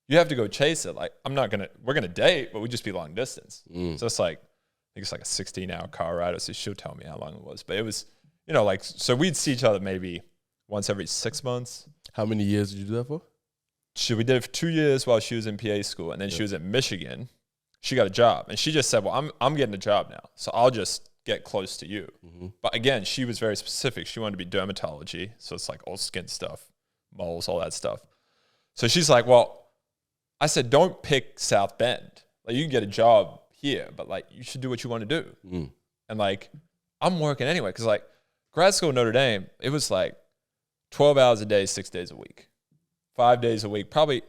You have to go chase it. Like we're gonna date, but we just be long distance. So it's like, I think it's like a 16-hour car ride. So she'll tell me how long it was, but it was, like, so we'd see each other maybe once every 6 months. How many years did you do that for? We did it for 2 years while she was in PA school, and then she was in Michigan. She got a job, and she just said, well, I'm getting a job now, so I'll just get close to you. But again, she was very specific. She wanted to be dermatology, so it's like all skin stuff, moles, all that stuff. So she's like, well, I said, don't pick South Bend. Like, you can get a job here, but like, you should do what you want to do. And like, I'm working anyway, because like, grad school at Notre Dame, it was like 12 hours a day, 6 days a week, 5 days a week, probably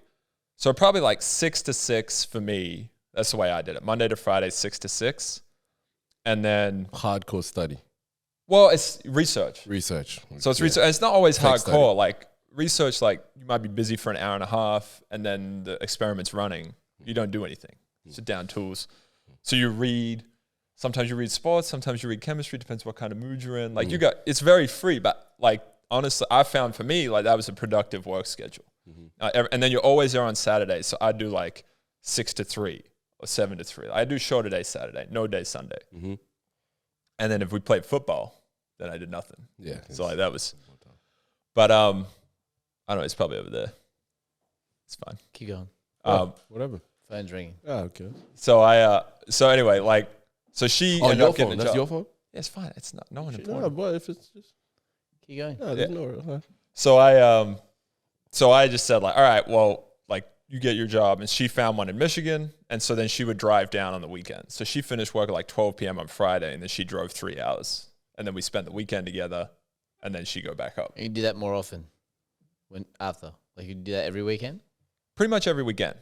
like 6 to 6 for me. That's the way I did it. Monday to Friday, 6 to 6. And then Hardcore study. well, it's research. So it's research. And it's not always Fake hardcore. study. Like research, like you might be busy for an hour and a half, and then the experiment's running. You don't do anything. Sit down, tools. So you read. Sometimes you read sports. Sometimes you read chemistry. Depends what kind of mood you're in. Like it's very free. But like honestly, I found for me like that was a productive work schedule. And then you're always there on Saturdays. So I do like 6 to 3 or 7 to 3. I do shorter day Saturday, no day Sunday. And then if we played football, then I did nothing. Yeah. So like that was, but I don't know. It's probably over there. It's fine. Keep going. Whatever. Phone's ringing. Oh, okay. So anyway, like, so she Oh, ended your up getting phone. a That's job. your phone? Yeah, it's fine. It's not no one No, important. but if it's just Keep going. no, there's no. So I just said like, all right, well, like you get your job, and she found one in Michigan, and so then she would drive down on the weekend. So she finished work at like 12 p.m. on Friday, and then she drove 3 hours, and then we spent the weekend together, and then she go back up. You do that more often after. Like you do that every weekend? Pretty much every weekend.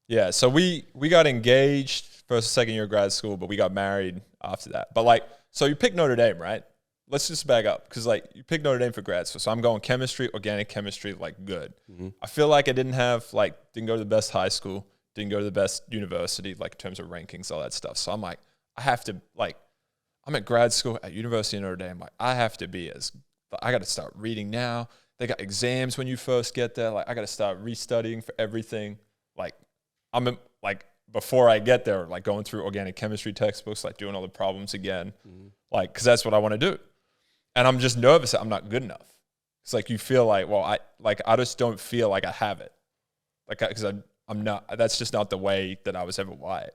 Yeah. So we got engaged first, second year of grad school, but we got married after that. But like, so you pick Notre Dame, right? Let's just back up, because like you pick Notre Dame for grad school. So I'm going chemistry, organic chemistry, like good. I feel like I didn't go to the best high school, didn't go to the best university, like in terms of rankings, all that stuff. So I'm like, I have to like, I'm at grad school at University of Notre Dame. Like I have to be I got to start reading now. They got exams when you first get there. Like I got to start restudying for everything. Like before I get there, like going through organic chemistry textbooks, like doing all the problems again, like, cause that's what I want to do. And I'm just nervous that I'm not good enough. It's like, you feel like, well, I just don't feel like I have it. Like, cause I'm not, that's just not the way that I was ever wired.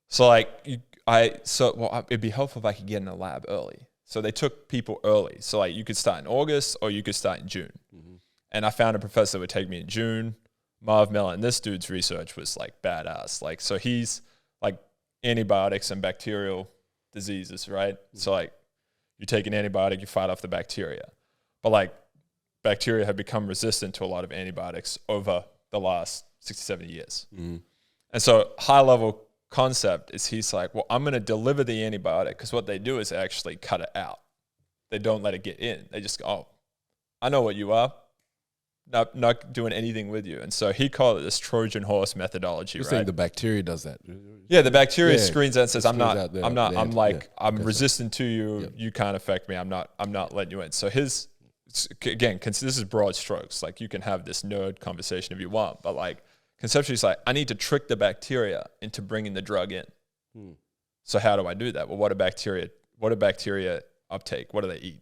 So like, it'd be helpful if I could get in a lab early. So they took people early. So like you could start in August or you could start in June. And I found a professor that would take me in June. Marv Mellon, this dude's research was like badass. Like, so he's like antibiotics and bacterial diseases, right? So like you take an antibiotic, you fight off the bacteria. But like bacteria have become resistant to a lot of antibiotics over the last 60, 70 years. And so high level concept is he's like, well, I'm going to deliver the antibiotic because what they do is they actually cut it out. They don't let it get in. They just go, oh, I know what you are. Not doing anything with you. And so he called it this Trojan horse methodology, You're right? saying the bacteria does that. Yeah, the bacteria Yeah. screens that and says, I'm I'm resistant to you. Yep. You can't affect me. I'm not letting you in. So his, again, this is broad strokes. Like you can have this nerd conversation if you want, but like conceptually it's like, I need to trick the bacteria into bringing the drug in. So how do I do that? Well, what do bacteria uptake? What do they eat?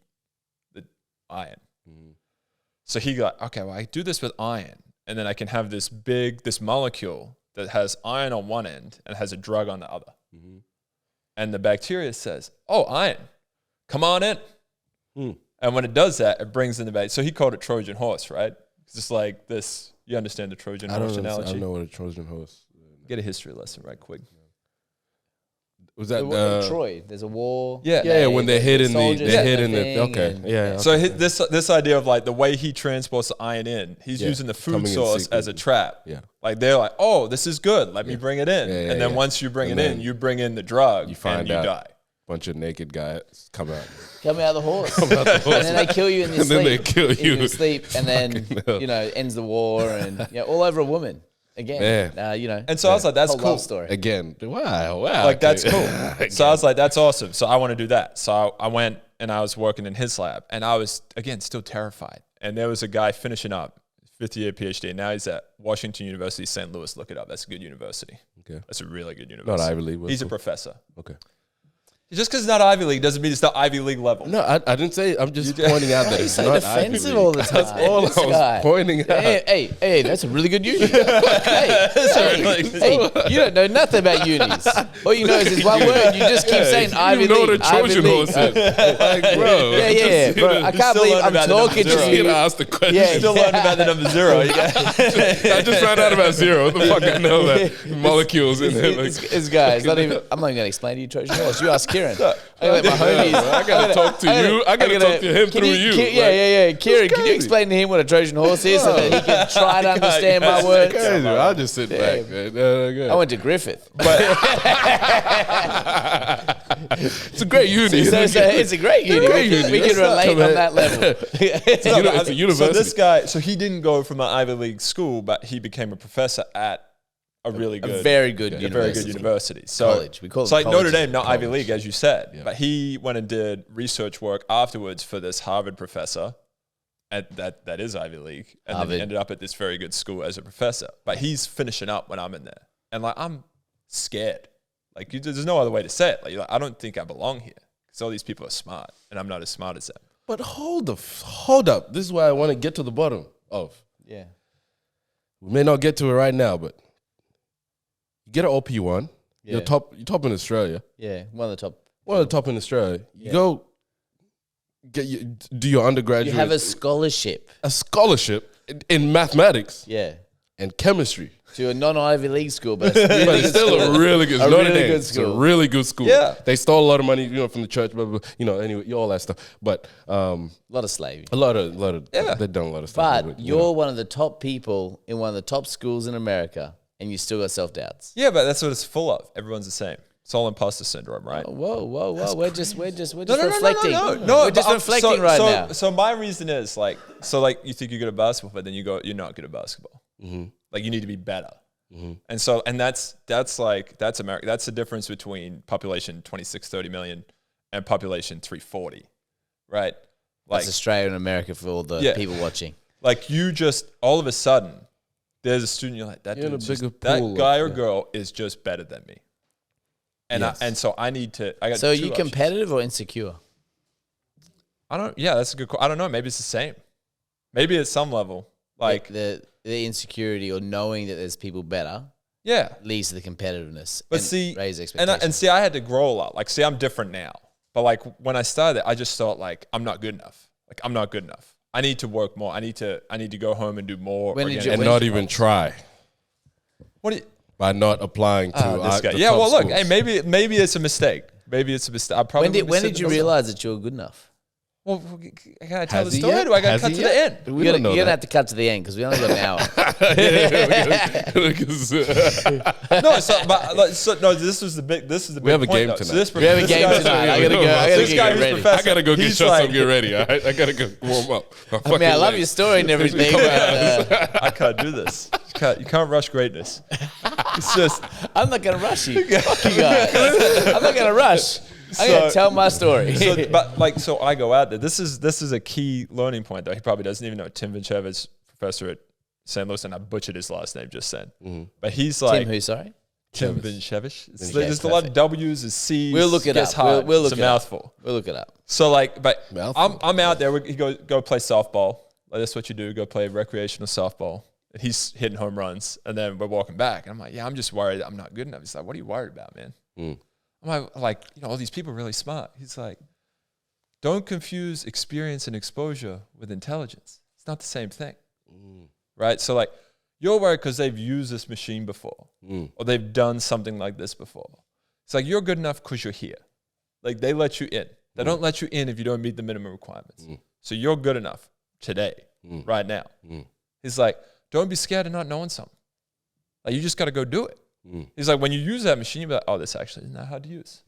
The iron. So he got, okay, well, I do this with iron, and then I can have this molecule that has iron on one end and has a drug on the other. And the bacteria says, oh, iron, come on in. And when it does that, it brings in the bacteria. So he called it Trojan horse, right? It's just like this, you understand the Trojan horse analogy? I don't know what a Trojan horse. Get a history lesson right quick. Was that Troy? There's a war. Yeah. when they're hidden okay. and- Yeah. So this idea of like the way he transports the iron in, he's using the food Coming in source as a secretly. trap. Yeah. Like they're like, oh, this is good. Let me bring it in. Yeah, and then yeah. once you bring And it then in, you bring in the drug you find and you out. die. Bunch of naked guys come out. Coming out of the horse. And then they kill you in your And sleep. then they kill In you. your sleep, and then hell. ends the war, and all over a woman again. And so I was like, that's whole cool. love story. Again. Wow. Like that's okay. cool. So I was like, that's awesome. So I want to do that. So I went and I was working in his lab, and I was again still terrified. And there was a guy finishing up, 50-year PhD. Now he's at Washington University, St. Louis. Look it up. That's a good university. Okay. That's a really good university. Not Ivy League. He's a professor. Okay. Just because it's not Ivy League doesn't mean it's not Ivy League level. No, I didn't say. I'm just pointing out that He's it's so not defensive Ivy all League. the time. That's all This I was guy. pointing out. Hey, that's a really good uni. hey, you don't know nothing about unis. All you know is this one word. You just keep saying Ivy You know League. what a Trojan Ivy horse League. is. Like, bro. Yeah, bro. I can't still believe learning I'm about the talking number to zero. You you. gotta ask the question. Yeah. Still learning about the number zero. I just found out about zero. What the fuck I know that molecules in there. Like, This guy is not even. I'm not even going to explain to you Trojan horse. You ask Kieran. I let my homies. I gotta talk to you. I gotta talk to him Can through you. Yeah. Kieran, can you crazy. explain to him what a Trojan horse is so that he can try to understand my words? Crazy. I'll just sit back. Man. I went to Griffith. It's a great uni. So it's a great uni. We can relate on that level. It's a university. So this guy, he didn't go from an Ivy League school, but he became a professor at a really good, very good university. So, College. We call so them like Notre colleges. Dame, not Ivy League, as you said. Yeah. But he went and did research work afterwards for this Harvard professor, that is Ivy League, and then he Harvard. ended up at this very good school as a professor. But he's finishing up when I'm in there, and like I'm scared. Like there's no other way to say it. Like I don't think I belong here because all these people are smart, and I'm not as smart as them. But hold up. This is why I want to get to the bottom of. Yeah. We may not get to it right now, but you get an OP1. Yeah. You're top in Australia. Yeah. One of the top. One of the top in Australia. You go do your undergraduate. You have a scholarship. a scholarship in mathematics Yeah. and chemistry. To a non-Ivy League school, but it's really But it's still a really good, Notre really Dame. good It's a school. really good school. Yeah. They stole a lot of money, from the church, blah, blah, blah, anyway, all that stuff. But a lot of slaving. a lot of Yeah. they've done a lot of stuff. But you're one of the top people in one of the top schools in America, and you still got self-doubts. Yeah, but that's what it's full of. Everyone's the same. It's all imposter syndrome, right? Whoa. We're just No, reflecting. No, We're just but reflecting right now. So my reason is like you think you're good at basketball, but then you're not good at basketball. Mm-hmm. Like you need to be better. And that's America. That's the difference between population 26-30 million and population 340, right? Like That's Australia and America for all the Yeah. people watching. like you just all of a sudden there's a student you're like that You're in a dude's just- bigger that pool of- guy or yeah. girl is just better than me. And Yes. so I need to. I got So are two you options. competitive or insecure? Yeah, that's a good. I don't know. Maybe it's the same. Maybe at some level, like the insecurity or knowing that there's people better yeah. leads to the competitiveness. But and see, raise and expectations. I had to grow a lot. Like, see, I'm different now. But like when I started, I just thought like I'm not good enough. Like I'm not good enough. I need to work more. I need to go home and do more. When did organic- you- and when not did you- even try What do you? by not applying to This guy. the Yeah. top Well, look. schools. Hey, maybe it's a mistake. Maybe it's a mistake. I probably When did you realize that you were good enough? Well, can I tell Has the he story? yet? Or do I got to Has cut he to yet? the end? We You're don't know gonna that. have to cut to the end because we only got an hour. No, no. This is the big. This is the. We big have a point, game though. tonight. So this, We have a this game guy- tonight. I gotta go. I gotta This guy get who's ready. professor. I gotta go get He's shut like- some. Get ready. All right, I gotta go warm up. I mean, I love your story and everything. But, I can't do this. You can't rush greatness. It's just. I'm not gonna rush you. Fuck you guys. I'm not gonna rush. I'm gonna So- tell my story. So I go out there. This is a key learning point though. He probably doesn't even know Tim Vincevic, professor at St. Louis, and I butchered his last name just then. But he's like Tim, who? Sorry. Tim Vincevic. Vincevic, There's a lot of W's and C's. We'll look it Gets up. hard. We'll look it's a it up. mouthful. We'll look it up. So like, but Mouthful. I'm out there. He go play softball. Like that's what you do. Go play recreational softball. And he's hitting home runs. And then we're walking back. And I'm like, yeah, I'm just worried that I'm not good enough. He's like, what are you worried about, man? I'm like, all these people are really smart. He's like, don't confuse experience and exposure with intelligence. It's not the same thing, right? So like, you're worried because they've used this machine before or they've done something like this before. It's like, you're good enough because you're here. Like they let you in. They don't let you in if you don't meet the minimum requirements. So you're good enough today, right now. He's like, don't be scared of not knowing something. Like you just got to go do it. He's like, when you use that machine, you're like, oh, this actually isn't that hard to use.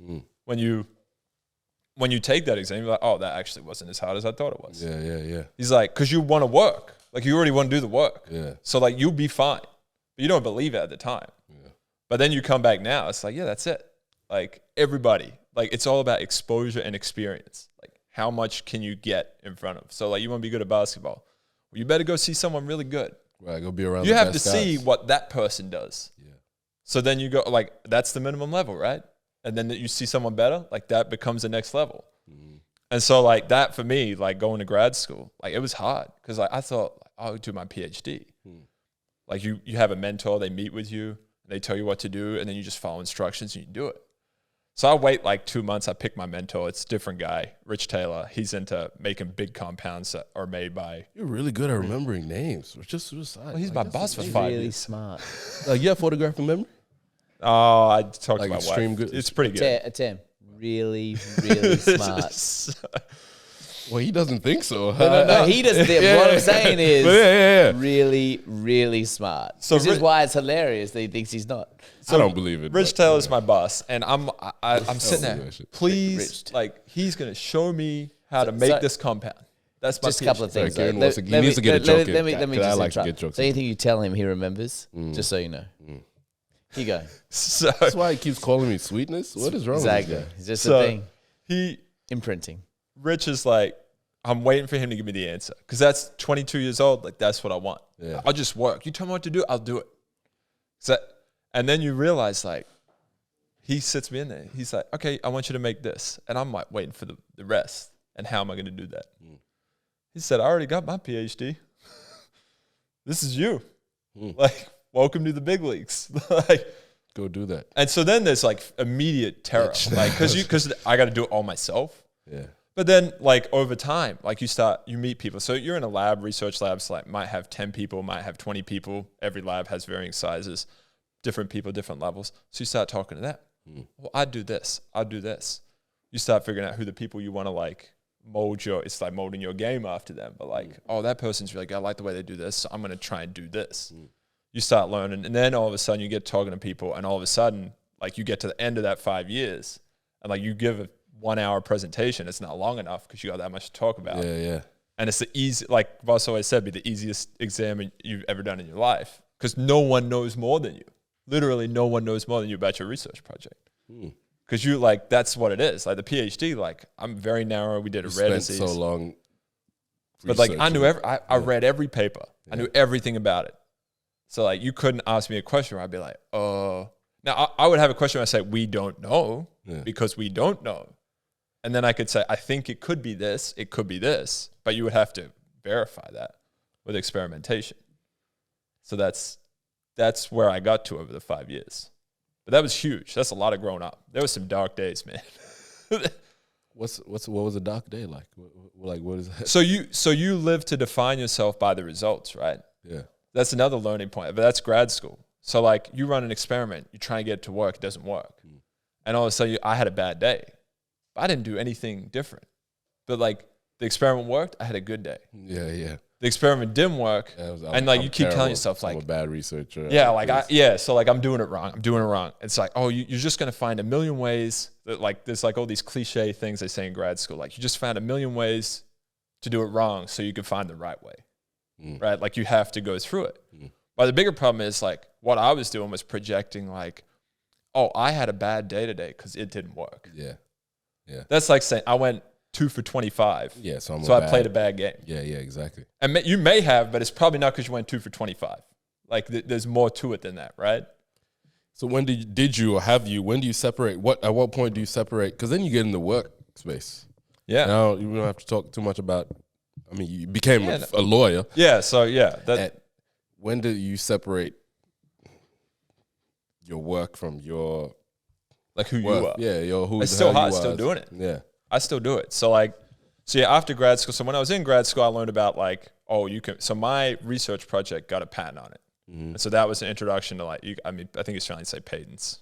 When you take that exam, you're like, oh, that actually wasn't as hard as I thought it was. Yeah. He's like, because you want to work. Like you already want to do the work. Yeah. So like you'll be fine. But you don't believe it at the time. Yeah. But then you come back now, it's like, yeah, that's it. Like everybody, like it's all about exposure and experience. Like how much can you get in front of? So like you want to be good at basketball. Well, you better go see someone really good. Right, go be around. You the have to best see guys. what that person does. Yeah. So then you go like that's the minimum level, right? And then you see someone better, like that becomes the next level. And so like that for me, like going to grad school, like it was hard because like I thought I would do my PhD. Like you have a mentor, they meet with you, they tell you what to do, and then you just follow instructions and you do it. So I wait like 2 months. I pick my mentor. It's a different guy, Rich Taylor. He's into making big compounds that are made by. You're really good at remembering names. It's just suicide. Well, he's my boss for He's 5 really years. smart. You have photographic memory? Oh, I talked Like about extreme wife. good- It's pretty good. Atem. Really, really smart. Well, he doesn't think so. No, he doesn't think. Yeah, What yeah. I'm saying is Yeah. really, really smart. So This is Ri- why it's hilarious that he thinks he's not. I don't believe it. Rich but- Taylor's my boss, and I'm sitting believe there. that shit. Please, Rich. like he's gonna show me how to make so- this compound. That's my Just a couple of Sorry, things. Kieran though. wants to- he needs to get a joke in. Let me Because I just like to interrupt. get jokes So in. anything you tell him, he remembers. Just so you know. Here you go. So That's why he keeps calling me sweetness. What is wrong Exactly. with this It's just So- a thing. he Imprinting. Rich is like, I'm waiting for him to give me the answer because that's 22 years old. Like that's what I want. Yeah. I'll just work. You tell me what to do, I'll do it. So, and then you realize like, he sits me in there. He's like, okay, I want you to make this, and I'm like waiting for the rest. And how am I going to do that? He said, I already got my PhD. This is you. Like, welcome to the big leagues. Like, Go do that. and so then there's like immediate terror, like because I got to do it all myself. Yeah. But then like over time, like you meet people. So you're in a lab, research labs, like might have 10 people, might have 20 people. Every lab has varying sizes, different people, different levels. So you start talking to them. Well, I'd do this. I'd do this. You start figuring out who the people you want to like mold it's like molding your game after them. But like, oh, that person's really good. I like the way they do this. So I'm going to try and do this. You start learning. And then all of a sudden you get talking to people, and all of a sudden, like you get to the end of that 5 years and like you give a 1 hour presentation. It's not long enough because you got that much to talk about. Yeah. And it's the easy, like Voss always said, be the easiest exam you've ever done in your life because no one knows more than you. Literally, no one knows more than you about your research project. Because you like, that's what it is. Like the PhD, like I'm very narrow. We did a rare Spent disease. so long. But like I knew researching. I read every paper. I knew everything about it. So like you couldn't ask me a question where I'd be like, oh. Now I would have a question where I say, we don't know because we don't know. And then I could say, I think it could be this, it could be this. But you would have to verify that with experimentation. So that's where I got to over the 5 years. But that was huge. That's a lot of growing up. There was some dark days, man. What was a dark day like? What is that? So you live to define yourself by the results, right? Yeah. That's another learning point. But that's grad school. So like you run an experiment, you try and get it to work, it doesn't work. And all of a sudden I had a bad day. I didn't do anything different. But like the experiment worked, I had a good day. Yeah. The experiment didn't work, and like you keep telling yourself like, I'm a bad researcher. yeah, like so like I'm doing it wrong. It's like, oh, you're just gonna find a million ways that like there's like all these cliche things they say in grad school, like you just found a million ways to do it wrong so you can find the right way, right? Like you have to go through it. But the bigger problem is like what I was doing was projecting like, oh, I had a bad day today because it didn't work. Yeah. That's like saying I went 2 for 25. Yeah, so I played a bad game. Yeah, exactly. And you may have, but it's probably not because you went 2 for 25. Like there's more to it than that, right? So when when do you separate? At what point do you separate? Because then you get in the workspace. Yeah. Now you don't have to talk too much about. I mean, you became a lawyer. Yeah. So yeah, When do you separate your work from your like who work? you are? Yeah, It's still hard. Still doing it. Yeah. I still do it. So after grad school, so when I was in grad school, I learned about like, so my research project got a patent on it. And so that was an introduction to like, I think Australians say patents,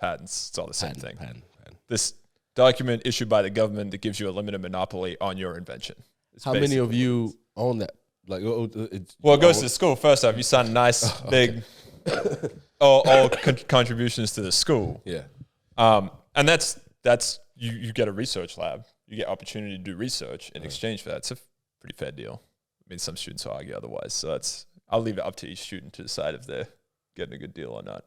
it's all the same thing. Patent. This document issued by the government that gives you a limited monopoly on your invention. How many of you own that? Like, it goes to the school. First off, you sign a nice big, all contributions to the school. Yeah. And that's, you get a research lab. You get opportunity to do research in exchange for that. It's a pretty fair deal. I mean, some students will argue otherwise. So I'll leave it up to each student to decide if they're getting a good deal or not.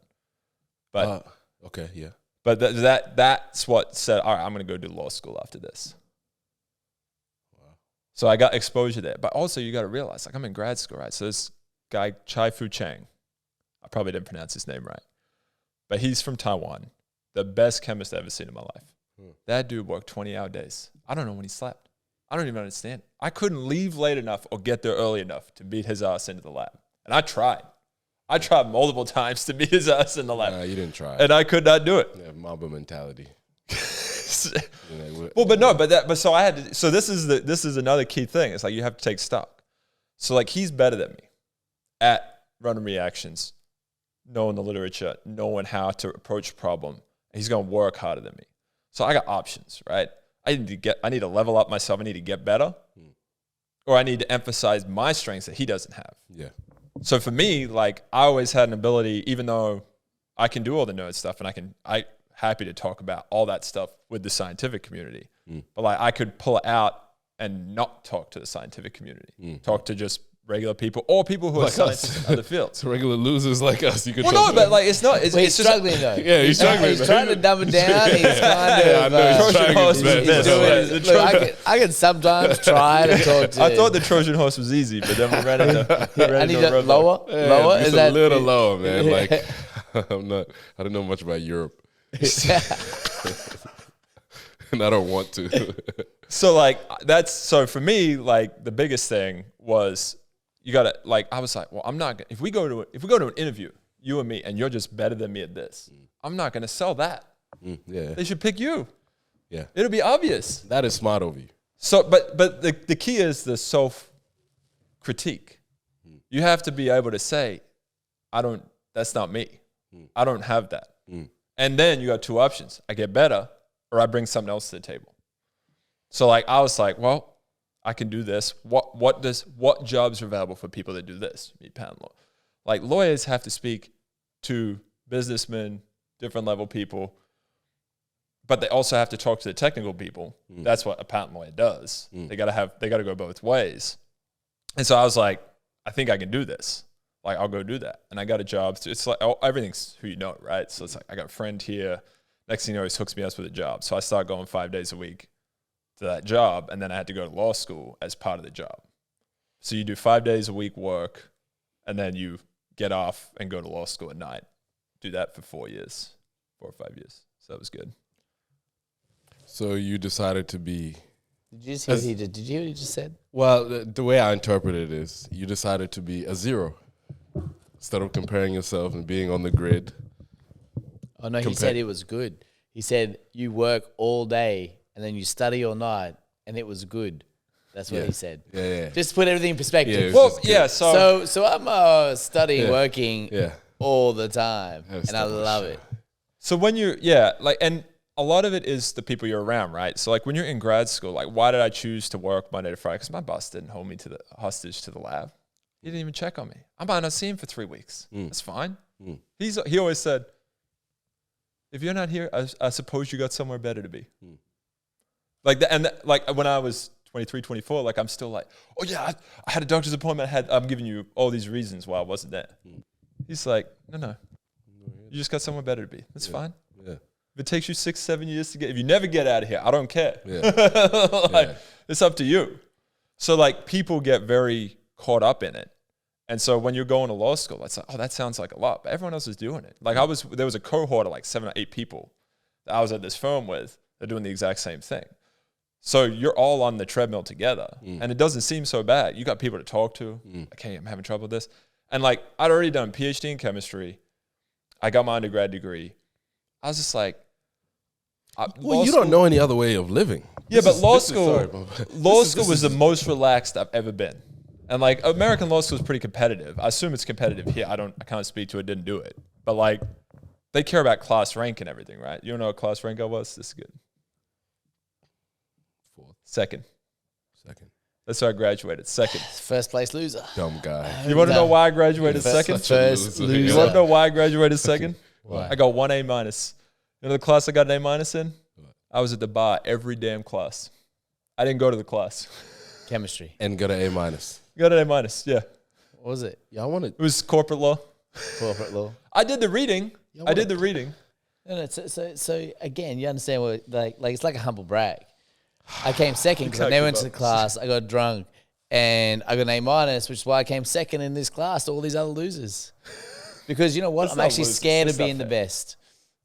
But okay, yeah. But that's what said, all right, I'm going to go do law school after this. Wow. So I got exposure there. But also you got to realize, like I'm in grad school, right? So this guy, Chai Fu Chang, I probably didn't pronounce his name right, but he's from Taiwan. The best chemist I've ever seen in my life. That dude worked 20-hour days. I don't know when he slept. I don't even understand. I couldn't leave late enough or get there early enough to beat his ass into the lab. And I tried. I tried multiple times to beat his ass in the lab. You didn't try. And I could not do it. Yeah, Mamba mentality. So I had to, so this is another key thing. It's like you have to take stock. So like he's better than me at running reactions, knowing the literature, knowing how to approach a problem. He's going to work harder than me. So I got options, right? I need to level up myself. I need to get better, or I need to emphasize my strengths that he doesn't have. Yeah. So for me, like I always had an ability, even though I can do all the nerd stuff and I'm happy to talk about all that stuff with the scientific community, but like I could pull it out and not talk to the scientific community, talk to just regular people or people who are scientists in other fields. So regular losers like us, you could. Well, no, but like it's not. He's It's just struggling though. Yeah, he's struggling. He's trying to dumb it down. He's kind of. I know he's trying his best. Look, I can sometimes try to talk to. I thought the Trojan horse was easy, but then we ran into. I need to lower. Lower Just is a that little lower, man. Like I don't know much about Europe, and I don't want to. So like so for me, like the biggest thing was you gotta like I was like, well, I'm not gonna if we go to an interview, you and me, and you're just better than me at this, I'm not gonna sell that. Yeah. They should pick you. Yeah. It'll be obvious. That is smart of you. So but the key is the self critique. You have to be able to say, that's not me. I don't have that. And then you got two options. I get better or I bring something else to the table. So like I was like, well, I can do this. What jobs are available for people that do this? Me, patent law. Like lawyers have to speak to businessmen, different level people, but they also have to talk to the technical people. That's what a patent lawyer does. They gotta go both ways. And so I was like, I think I can do this. Like I'll go do that. And I got a job. It's like everything's who you know, right? So it's like I got a friend here. Next thing you know, he hooks me up with a job. So I started going 5 days a week to that job, and then I had to go to law school as part of the job. So you do 5 days a week work, and then you get off and go to law school at night. Do that for 4 or 5 years. So that was good. So you decided to be. Did you see what he did? Did you hear what he just said? Well, the way I interpret it is you decided to be a zero instead of comparing yourself and being on the grid. Oh no, he said it was good. He said you work all day and then you study all night, and it was good. That's what he said. Yeah. Just to put everything in perspective. So I'm studying, working all the time, and I love it. So when you, and a lot of it is the people you're around, right? So like when you're in grad school, like why did I choose to work Monday to Friday? Because my boss didn't hold me hostage to the lab. He didn't even check on me. I might not see him for 3 weeks. That's fine. He always said, if you're not here, I suppose you got somewhere better to be. Like like when I was 23, 24, like I'm still like, oh yeah, I had a doctor's appointment. I'm giving you all these reasons why I wasn't there. He's like, no, you just got somewhere better to be. That's fine. Yeah. If it takes you 6, 7 years to if you never get out of here, I don't care. Yeah. It's up to you. So like people get very caught up in it. And so when you're going to law school, it's like, oh, that sounds like a lot, but everyone else is doing it. Like there was a cohort of like 7 or 8 people that I was at this firm with. They're doing the exact same thing. So you're all on the treadmill together, and it doesn't seem so bad. You got people to talk to. Like, hey, I'm having trouble with this. And like, I'd already done a PhD in chemistry. I got my undergrad degree. I was just like, well, you don't know any other way of living. Yeah, but law school was the most relaxed I've ever been. And like American law school is pretty competitive. I assume it's competitive here. I can't speak to it, didn't do it. But like, they care about class rank and everything, right? You don't know what class rank I was? This is good. 4th. Second. That's how I graduated. Second. First place loser. Dumb guy. You want to know why I graduated second? First loser. You want to know why I graduated second? Why? I got 1 A-. You know the class I got an A- in? What? I was at the bar every damn class. I didn't go to the class. Chemistry. And got an A-. Got an A-, yeah. What was it? Yeah, I wanted. It was corporate law. Corporate law. I did the reading. No, so again, you understand what like it's like a humble brag. I came second because I never went to the class. I got drunk, and I got an A-, which is why I came second in this class to all these other losers. Because you know what? I'm actually scared of being the best.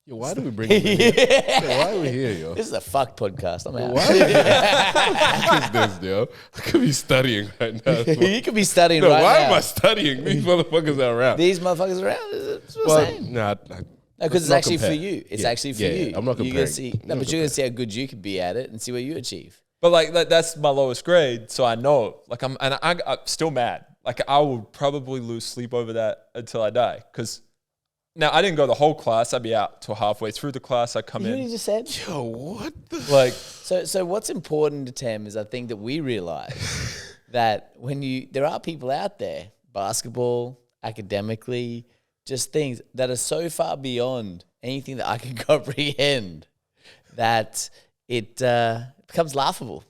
Yo, why do we bring him here? Yo, why are we here, yo? This is a fuck podcast. I'm out. What is this, yo? I could be studying right now. You could be studying right now. Why am I studying? These motherfuckers are around. These motherfuckers are around. That's what I'm saying. Nah, no, because it's actually for you. It's actually for you. I'm not comparing. You're gonna see, but you're going to see how good you could be at it and see what you achieve. But like that's my lowest grade, so I know. Like I'm still mad. Like I will probably lose sleep over that until I die. Because now I didn't go the whole class. I'd be out till halfway through the class. I come in. You just said, yo, what the like? So what's important to Tem is I think that we realize that there are people out there, basketball, academically, just things that are so far beyond anything that I can comprehend that it becomes laughable.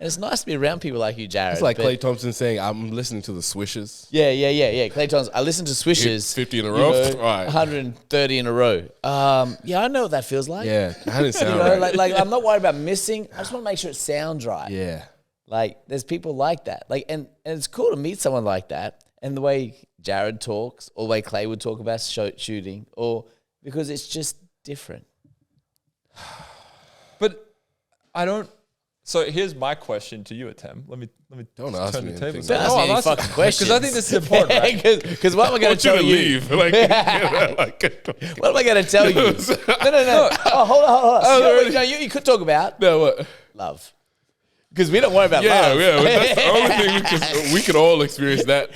And it's nice to be around people like you, Jarryd. It's like Klay Thompson saying, I'm listening to the swishes. Yeah. Klay Thompson, I listen to swishes. 50 in a row? You know, right. 130 in a row. Yeah, I know what that feels like. Yeah, that didn't sound right. Like I'm not worried about missing. I just want to make sure it sounds right. Yeah. Like there's people like that. Like and it's cool to meet someone like that. And the way Jarryd talks, or the way Klay would talk about shooting, or because it's just different. But I don't. So here's my question to you, Atem. Let me don't ask turn me the tables. Don't ask me any fucking questions. Because I think this is important, right? Because what am I going to tell you? Leave. Like, what am I going to tell you? No. Oh, hold on. No, you could talk about what? love. Because we don't worry about love. Yeah, that's the only thing we could all experience that.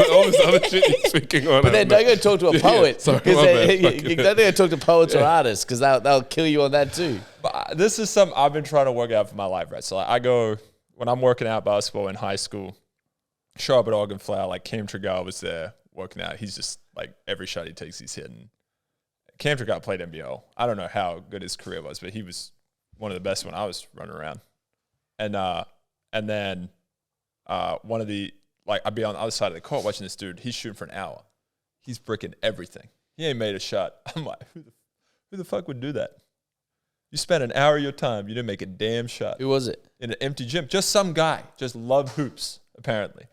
All this other shit you're speaking on. But then don't go talk to a poet. Sorry, you don't go talk to poets or artists because they'll kill you on that too. But this is something I've been trying to work out for my life, right? So like, I go, when I'm working out basketball in high school, show up at Oregon Flower, like Cam Trigar was there working out. He's just like, every shot he takes, he's hitting. Cam Trigar played NBL. I don't know how good his career was, but he was one of the best when I was running around. And then one of the, like, I'd be on the other side of the court watching this dude. He's shooting for an hour. He's bricking everything. He ain't made a shot. I'm like, who the fuck would do that? You spent an hour of your time. You didn't make a damn shot. Who was it? In an empty gym. Just some guy. Just loved hoops, apparently.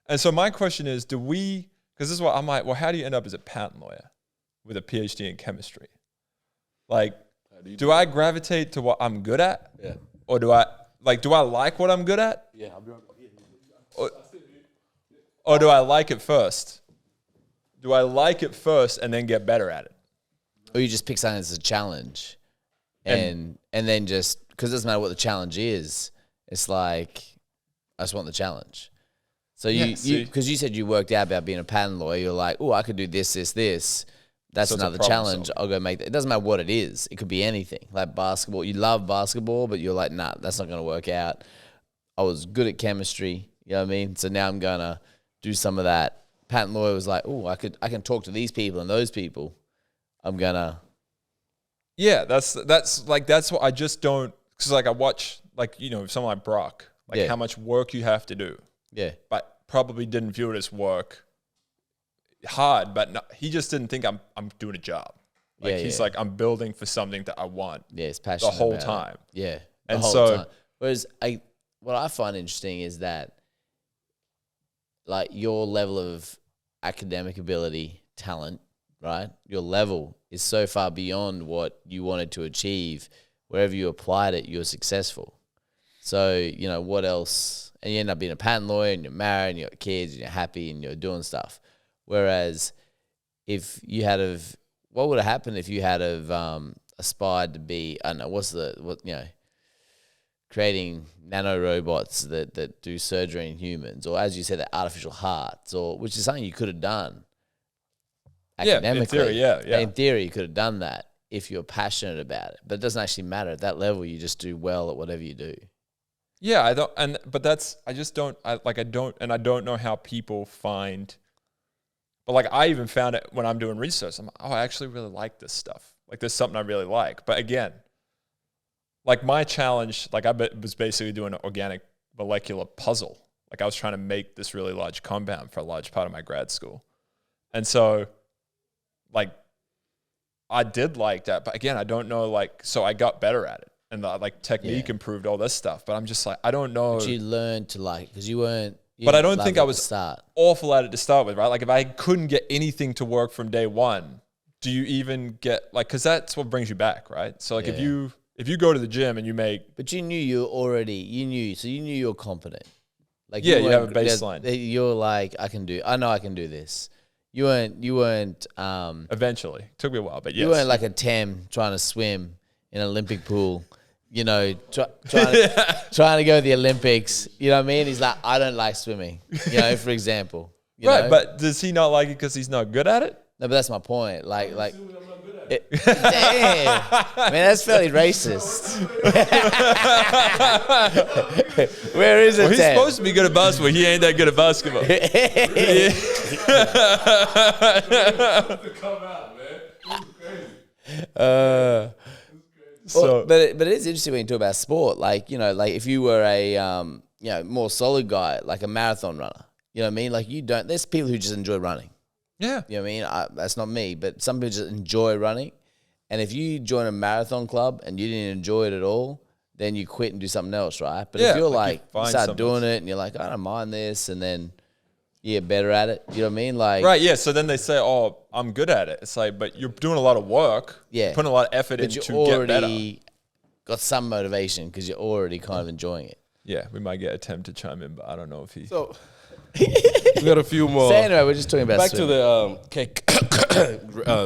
And so my question is, because this is what I'm like, well, how do you end up as a patent lawyer with a PhD in chemistry? Like, do I gravitate to what I'm good at? Yeah. Or do I like what I'm good at? Yeah, I'll be right back. Or do I like it first? Do I like it first and then get better at it? Or you just pick something as a challenge and then just, because it doesn't matter what the challenge is, it's like, I just want the challenge. So because you said you worked out about being a patent lawyer, you're like, oh, I could do this. that's So it's a another problem challenge. solving. I'll go make that. It doesn't matter what it is. It could be anything. Like basketball. You love basketball, but you're like, nah, that's not going to work out. I was good at chemistry. You know what I mean? So now I'm going to do some of that. Patent lawyer was like, oh, I can talk to these people and those people. I'm going to. Yeah, that's what I just don't, because like I watch, like, you know, someone like Brock, like Yeah. how much work you have to do, Yeah. but probably didn't view it as work hard, but no, he just didn't think I'm doing a job. Like Yeah, he's yeah. like, I'm building for something that I want. Yeah, it's passionate whole about it. time. Yeah, the And whole so- time. Whereas what I find interesting is that, like, your level of academic ability, talent, right? Your level is so far beyond what you wanted to achieve. Wherever you applied it, you're successful. So, you know, what else? And you end up being a patent lawyer, and you're married, and you got kids, and you're happy, and you're doing stuff. Whereas, if you had what would have happened if you had aspired to be, I don't know, creating nanorobots that do surgery in humans, or as you said, the artificial hearts, or which is something you could have done Yeah, in academically. theory, yeah. In theory, you could have done that if you're passionate about it. But it doesn't actually matter. At that level, you just do well at whatever you do. Yeah, I don't know how people find, but like I even found it when I'm doing research. I'm like, oh, I actually really like this stuff. Like there's something I really like. But again, like my challenge, like was basically doing an organic molecular puzzle. Like I was trying to make this really large compound for a large part of my grad school. And so like I did like that, but again, I don't know, like, so I got better at it. And the like technique improved, all this stuff. But I'm just like, I don't know. But you learned to like, because you weren't. But I don't think I was start. awful at it to start with, right? Like if I couldn't get anything to work from day one, do you even get like, because that's what brings you back, right? So like if you go to the gym and you make, But you knew you knew you were competent. Like Yeah, you weren't- have a baseline. You're like, I know I can do this. You weren't eventually, took me a while, but yes. you weren't like a Tem trying to swim in an Olympic pool. You know, trying to go to the Olympics. You know what I mean? He's like, I don't like swimming. You know, for example. You right, know? but does he not like it because he's not good at it? No, but that's my point. Like, damn, man, that's fairly racist. Where is it? Well, he's Tem? supposed to be good at basketball. He ain't that good at basketball. To come out, man. This is crazy. So, but it is interesting when you talk about sport. Like, you know, like if you were a more solid guy, like a marathon runner. You know what I mean? Like there's people who just enjoy running. yeah. You know what I mean? That's not me, but some people just enjoy running. And if you join a marathon club and you didn't enjoy it at all, then you quit and do something else, right? But Yeah, if you're like you like, you find start something doing else. it and you're like, I don't mind this, and then you get better at it. You know what I mean? Like, Right, yeah. So then they say, oh, I'm good at it. It's like, but you're doing a lot of work. Yeah. Putting a lot of effort but in you to get better. already got some motivation because you're already kind of enjoying it. Yeah, we might get Atem to chime in, but I don't know if he. So we got a few more. So anyway, we're just talking about Back to swimming.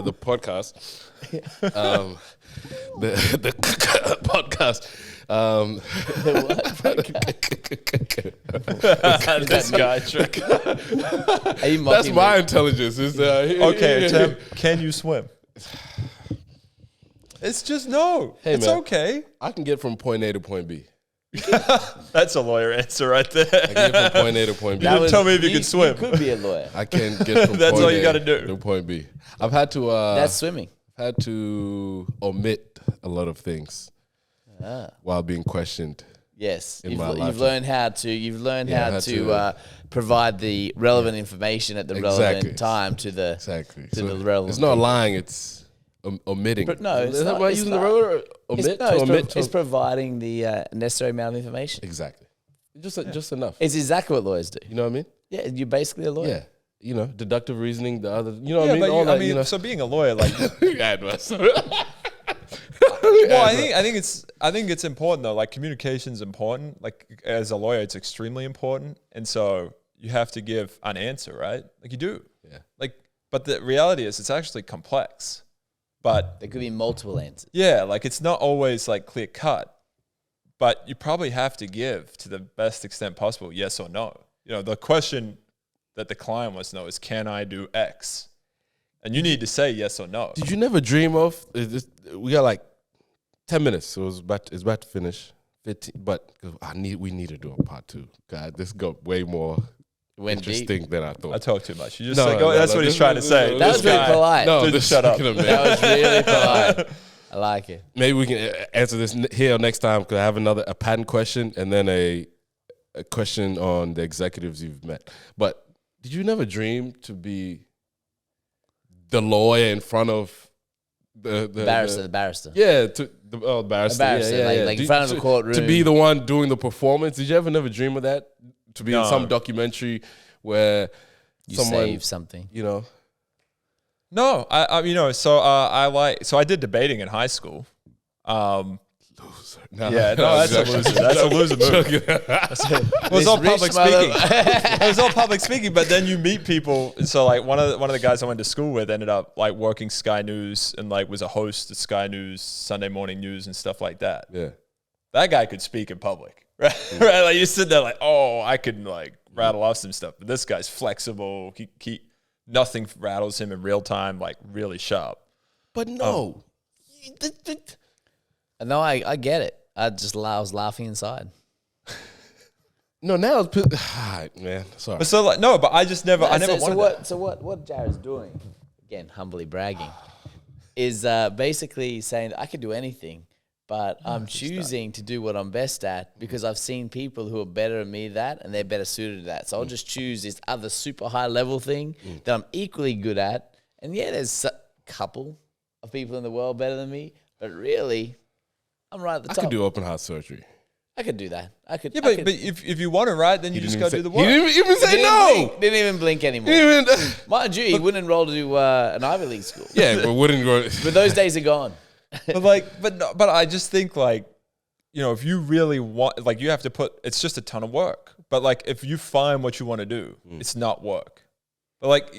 the podcast. The podcast. This guy. Are you That's mocking my me? intelligence. Is Okay, Atem, can you swim? It's just no. Hey, it's man. okay. I can get from point A to point B. That's a lawyer answer right there. I can get from point A to point B. That was- tell me if you can swim. You could be a lawyer. I can get from That's point all you A gotta do. to point B. I've had to That's swimming. omit a lot of things while being questioned. Yes, In my you've lifetime. learned how to. You've learned Yeah, I how had to to, provide the relevant information at the Exactly. relevant time to the Exactly. to the relevant. It's not people. lying. It's omitting. But no, it's Is that not- why it's using not. the word omit It's, no, to it's, omit? it's providing the necessary amount of information. Exactly. Just enough. It's exactly what lawyers do. You know what I mean? Yeah, you're basically a lawyer. Yeah. You know, deductive reasoning. The other. You know what Yeah, I mean? but All that. I mean, You know. so being a lawyer, like, Advice. well, I think it's important though. Like, communication's important. Like, as a lawyer, it's extremely important, and so you have to give an answer, right? Like, you do. Yeah. Like, but the reality is, it's actually complex. But There could be multiple answers. yeah, like it's not always like clear cut. But you probably have to give to the best extent possible, yes or no. You know, the question that the client wants to know is, can I do X? And you need to say yes or no. Did you never dream of? We got like 10 minutes, so it's about to finish. 15, but we need to do a part 2. God, this got way more interesting than I thought. I talk too much. You just say, that's what he's trying to say. That was really polite. No, Dude, shut up. That was really polite. I like it. Maybe we can answer this here next time because I have a patent question and then a question on the executives you've met. But did you never dream to be the lawyer in front of the barrister? Yeah, the barrister. Like in front of a courtroom. To be the one doing the performance. Did you never dream of that? To be in some documentary where you someone save something. You know. No, so I did debating in high school. Loser. No, yeah, no, that's a loser. That's a loser move. It was all public speaking. It was all public speaking, but then you meet people. And so like one of the guys I went to school with ended up like working Sky News and like was a host at Sky News, Sunday morning news and stuff like that. Yeah. That guy could speak in public. Right? Right? Like you sit there like, oh, I could like rattle off some stuff. But this guy's flexible. He nothing rattles him in real time, like really sharp. But no. No, I get it. I was laughing inside. No, now it's man. Sorry. But so like no, but I just never wanted that. So what Jarryd's doing, again, humbly bragging, is basically saying that I could do anything, but I'm choosing to do what I'm best at because I've seen people who are better at me at that and they're better suited to that. So I'll just choose this other super high level thing that I'm equally good at. And yeah, there's a couple of people in the world better than me, but really, I'm right at the top. I could do open heart surgery. I could do that. Yeah, but if you want to, right, then you just got to do the work. He didn't even say no. Didn't even blink anymore. Mind you, he wouldn't enroll to do an Ivy League school. Yeah, but wouldn't go. But those days are gone. But I just think like, you know, if you really want, like you have to put, it's just a ton of work. But like if you find what you want to do, it's not work. But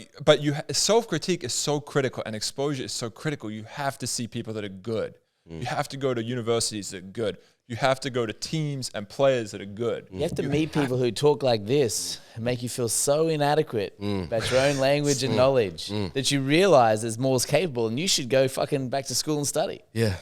self-critique is so critical and exposure is so critical. You have to see people that are good. You have to go to universities that are good. You have to go to teams and players that are good. You have to meet people who talk like this and make you feel so inadequate about your own language and knowledge that you realize there's more capable and you should go fucking back to school and study. Yeah.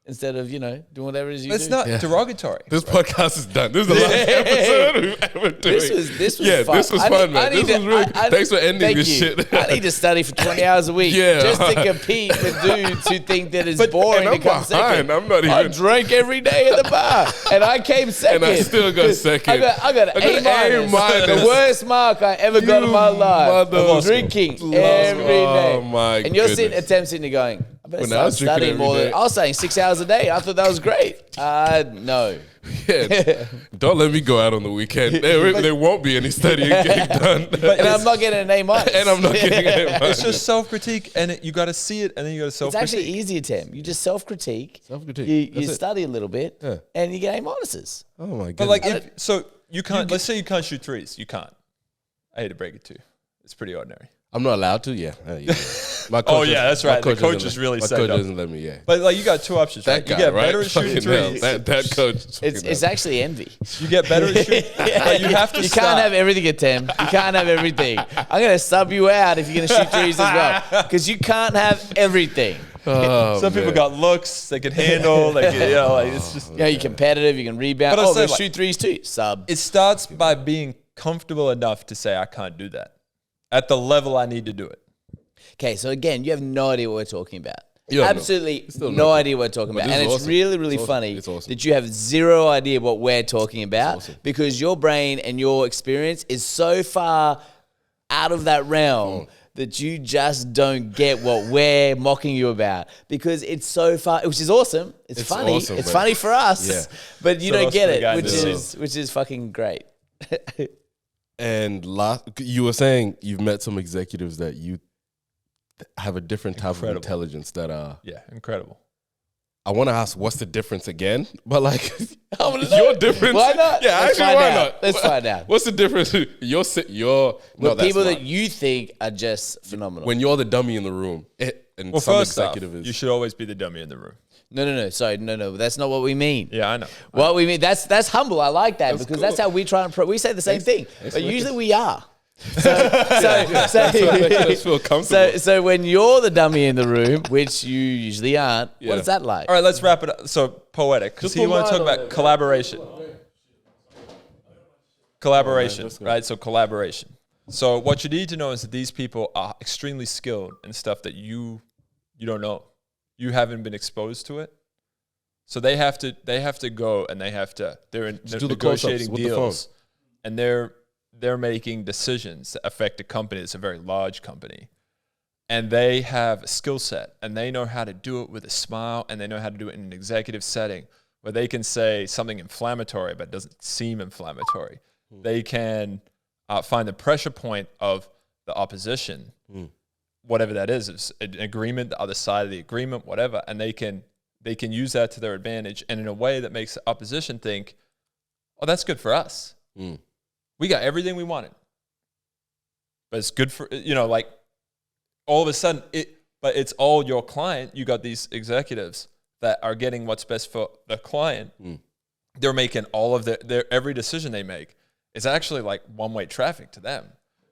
Instead of, doing whatever it is you do. It's not derogatory. This podcast is done. This is the last episode we've ever done. This was fun. This was fun, man. This was really thanks for ending this shit. I need to study for 20 hours a week just to compete with dudes who think that it's boring to come second. I drank every day at the bar, and I came second. And I still got second. I got an A minus. The worst mark I ever got in my life. Drinking every day. Oh, my And you're goodness. sitting going, I better start studying more than I was studying 6 hours a day. I thought that was great. No. Yeah. Don't let me go out on the weekend. There won't be any studying getting done. And I'm not getting an A minus. And I'm not getting an A minus. It's just self-critique, and you got to see it, and then you got to It's self-critique. actually easier, Tim. You just self-critique. Self-critique. You study a little bit, and you get A minuses. Oh my goodness. But like, so you can't. Let's say you can't shoot threes. You can't. I hate to break it to you. It's pretty ordinary. I'm not allowed to. Yeah. My coach Oh yeah, that's right. The coach is really my set coach up. doesn't let me. Yeah. But like, you got two options. Right? That guy, you get right? better at shooting Fucking hell. threes. That coach. It's actually envy. You get better at shooting. But you have to. You can't have everything at Tim. You can't have everything. I'm gonna sub you out if you're gonna shoot threes as well, because you can't have everything. Oh, Some people got looks they can handle. Like it's just. You're competitive. You can rebound. But I say, they shoot threes too. Sub. It starts by being comfortable enough to say I can't do that at the level I need to do it. Okay, so again, you have no idea what we're talking about. You don't know. Absolutely Still no know. idea what we're talking But about. this And is it's awesome. really, really It's awesome. funny It's awesome. that you have zero idea what we're talking about awesome. because your brain and your experience is so far out of that realm that you just don't get what we're mocking you about because it's so far, which is awesome. It's funny. awesome, it's man. funny for us, Yeah. but you So don't get that's the guy it, which is fucking great. And you were saying you've met some executives that you have a different type of intelligence that Yeah, incredible. I want to ask what's the difference again, but like I wanna know. your difference. Why not? Yeah, Let's actually, find why out. not? Let's find out. What's the difference? You're But people smart. that you think are just phenomenal. When you're the dummy in the room, and Well, some first off, executive is you should always be the dummy in the room. No. Sorry, no. That's not what we mean. Yeah, I know. What we mean, that's humble. I like that because cool. that's how we try and we say the same thing. But usually we are. Let's feel comfortable. So when you're the dummy in the room, which you usually aren't, Yeah. what is that like? All right, let's wrap it up. So poetic, because Just you want to put talk mine about on collaboration. Collaboration, let's go. right? So collaboration. So what you need to know is that these people are extremely skilled in stuff that you don't know. You haven't been exposed to it. So they have to go and they're do the negotiating close-ups with the deals, and they're making decisions that affect a company that's a very large company. And they have a skill set, and they know how to do it with a smile, and they know how to do it in an executive setting where they can say something inflammatory but doesn't seem inflammatory. They can find the pressure point of the opposition, whatever that is. It's an agreement, the other side of the agreement, whatever, and they can use that to their advantage, and in a way that makes the opposition think, oh, that's good for us. We got everything we wanted. But it's good for, like all of a sudden, but it's all your client. You got these executives that are getting what's best for the client. They're making all of their every decision they make is actually like one-way traffic to them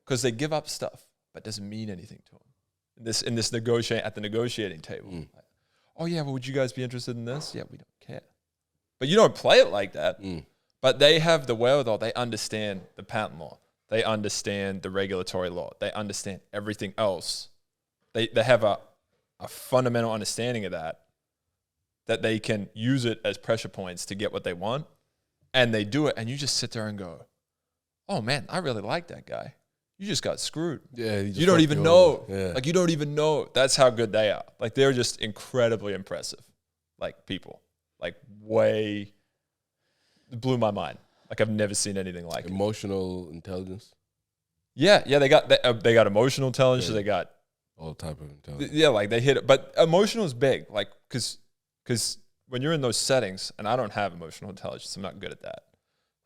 because they give up stuff, but doesn't mean anything to them. In this at the negotiating table. Like, oh yeah, well, would you guys be interested in this? Yeah, we don't care. But you don't play it like that. But they have the wherewithal. They understand the patent law. They understand the regulatory law. They understand everything else. They have a fundamental understanding of that they can use it as pressure points to get what they want. And they do it. And you just sit there and go, oh man, I really like that guy. You just got screwed. Yeah, you don't even know. Yeah. Like, you don't even know. That's how good they are. Like, they're just incredibly impressive. Like, people. Like, it blew my mind. Like, I've never seen anything like it. Emotional intelligence. Yeah, they got emotional intelligence. Yeah. They got All type of intelligence. yeah, like they hit it. But emotional is big. Like, because when you're in those settings, and I don't have emotional intelligence, I'm not good at that.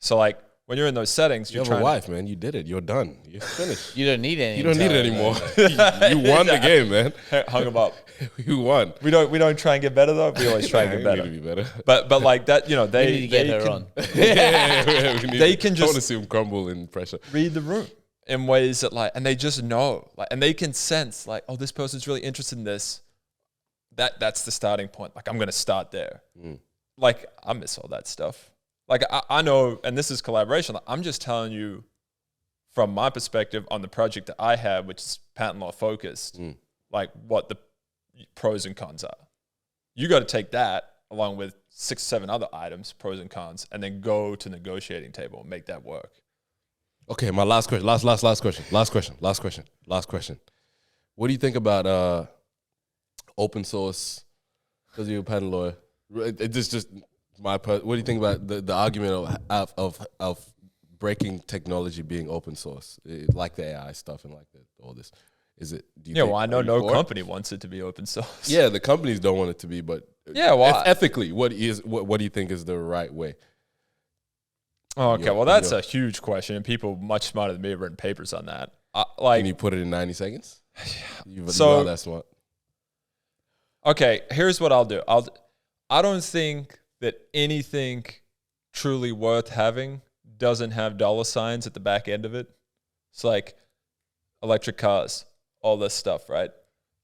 So like, when you're in those settings, You have a wife, man. You did it. You're done. You're finished. You don't need any. You don't need it anymore. You won the game, man. hung them up. You won. We don't try and get better though. We always try and get We better. need to be better. But like that, We need to get her can on. They can I want to just see him crumble in pressure. read the room in ways that like, and they just know, like, and they can sense like, oh, this person's really interested in this. That's the starting point. Like, I'm gonna start there. Like, I miss all that stuff. Like, I know, and this is collaboration. Like, I'm just telling you from my perspective on the project that I have, which is patent law focused, like what the pros and cons are. You got to take that along with 6 or 7 other items, pros and cons, and then go to the negotiating table and make that work. Okay, my last question. Last question. What do you think about open source? Because you're a patent lawyer. It's just what do you think about the argument of breaking technology being open source, like the AI stuff and like all this? Is it? Do you think, Well, I know are you no for it? company wants it to be open source. Yeah, the companies don't want it to be, but Yeah, well, ethically, what do you think is the right way? Oh, okay, Yeah, well, that's yeah. a huge question, and people much smarter than me have written papers on that. Can you put it in 90 seconds? You So- are that smart. Okay, here's what I'll do. I don't think that anything truly worth having doesn't have dollar signs at the back end of it. It's like electric cars, all this stuff, right?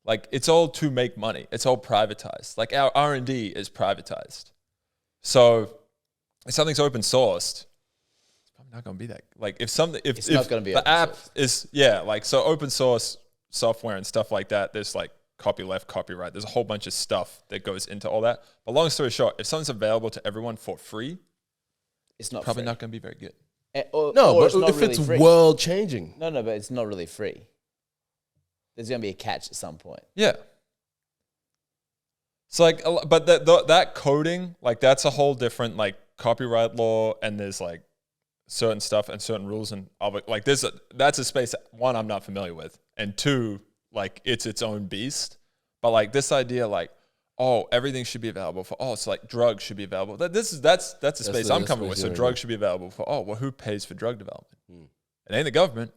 Like, it's all to make money. It's all privatized. Like, our R&D is privatized. So if something's open sourced, it's probably not going to be that. Like, if It's not gonna be the open app source. is, yeah, like, so open source software and stuff like that, there's like copyleft, copyright. There's a whole bunch of stuff that goes into all that. But long story short, if something's available to everyone for free, It's not probably free. not going to be very good. No, or but it's not if really it's free. world changing, No, but it's not really free. There's going to be a catch at some point. Yeah. It's like, but that coding, like, that's a whole different like copyright law, and there's like certain stuff and certain rules, and like that's a space that, one, I'm not familiar with, and two, like, it's its own beast. But like this idea, like, oh, everything should be available for, oh, so like drugs should be available. That's a space I'm coming with. So drugs should be available for, oh, well, who pays for drug development? It ain't the government.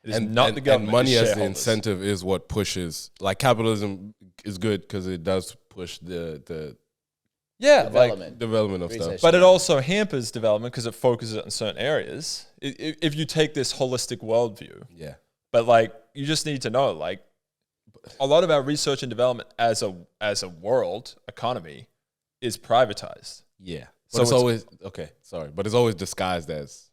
It is not the government. And money it's as the shareholders. incentive is what pushes. Like, capitalism is good because it does push the Yeah, development. Development of Research. stuff. but it also hampers development because it focuses on certain areas. If you take this holistic worldview, Yeah. but like you just need to know, like a lot of our research and development as a world economy is privatized. Yeah. So But it's it's- always okay. Sorry, but it's always disguised as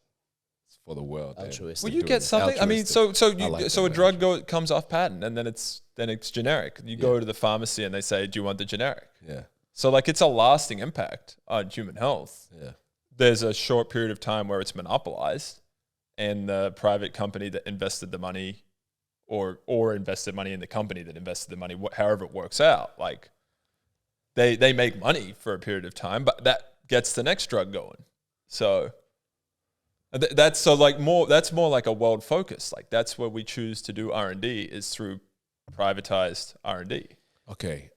for the world. They're- Altruistic. Well, they're you doing get it. something. I mean, Altruistic. so I like a that drug comes off patent, and then it's generic. You go to the pharmacy and they say, "Do you want the generic?" Yeah. So like it's a lasting impact on human health. Yeah. There's a short period of time where it's monopolized, and the private company that invested the money, or invested money in the company that invested the money, however it works out, like they make money for a period of time, but that gets the next drug going. So that's more like a world focus. Like that's where we choose to do R&D is through privatized R&D. Okay.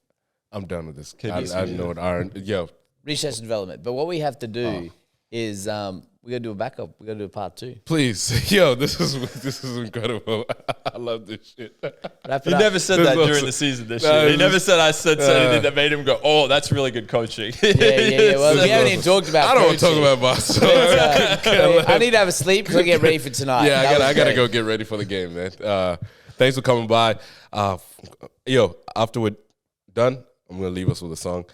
I'm done with this. KBC. I know what yo. Research and development. But what we have to do is we got to do a backup. We got to do a part 2. Please. Yo, this is incredible. I love this shit. Wrap it He up. never said There's that also- during the season this No, year. He it's never just- said I said anything that made him go, "Oh, that's really good coaching." Yeah. Well, we haven't even talked about. I don't want to talk coaching. about boss. I need to have a sleep because I get ready for tonight. Yeah, That I was gotta great. go get ready for the game, man. Thanks for coming by. Yo, after we're done, I'm gonna leave us with a song.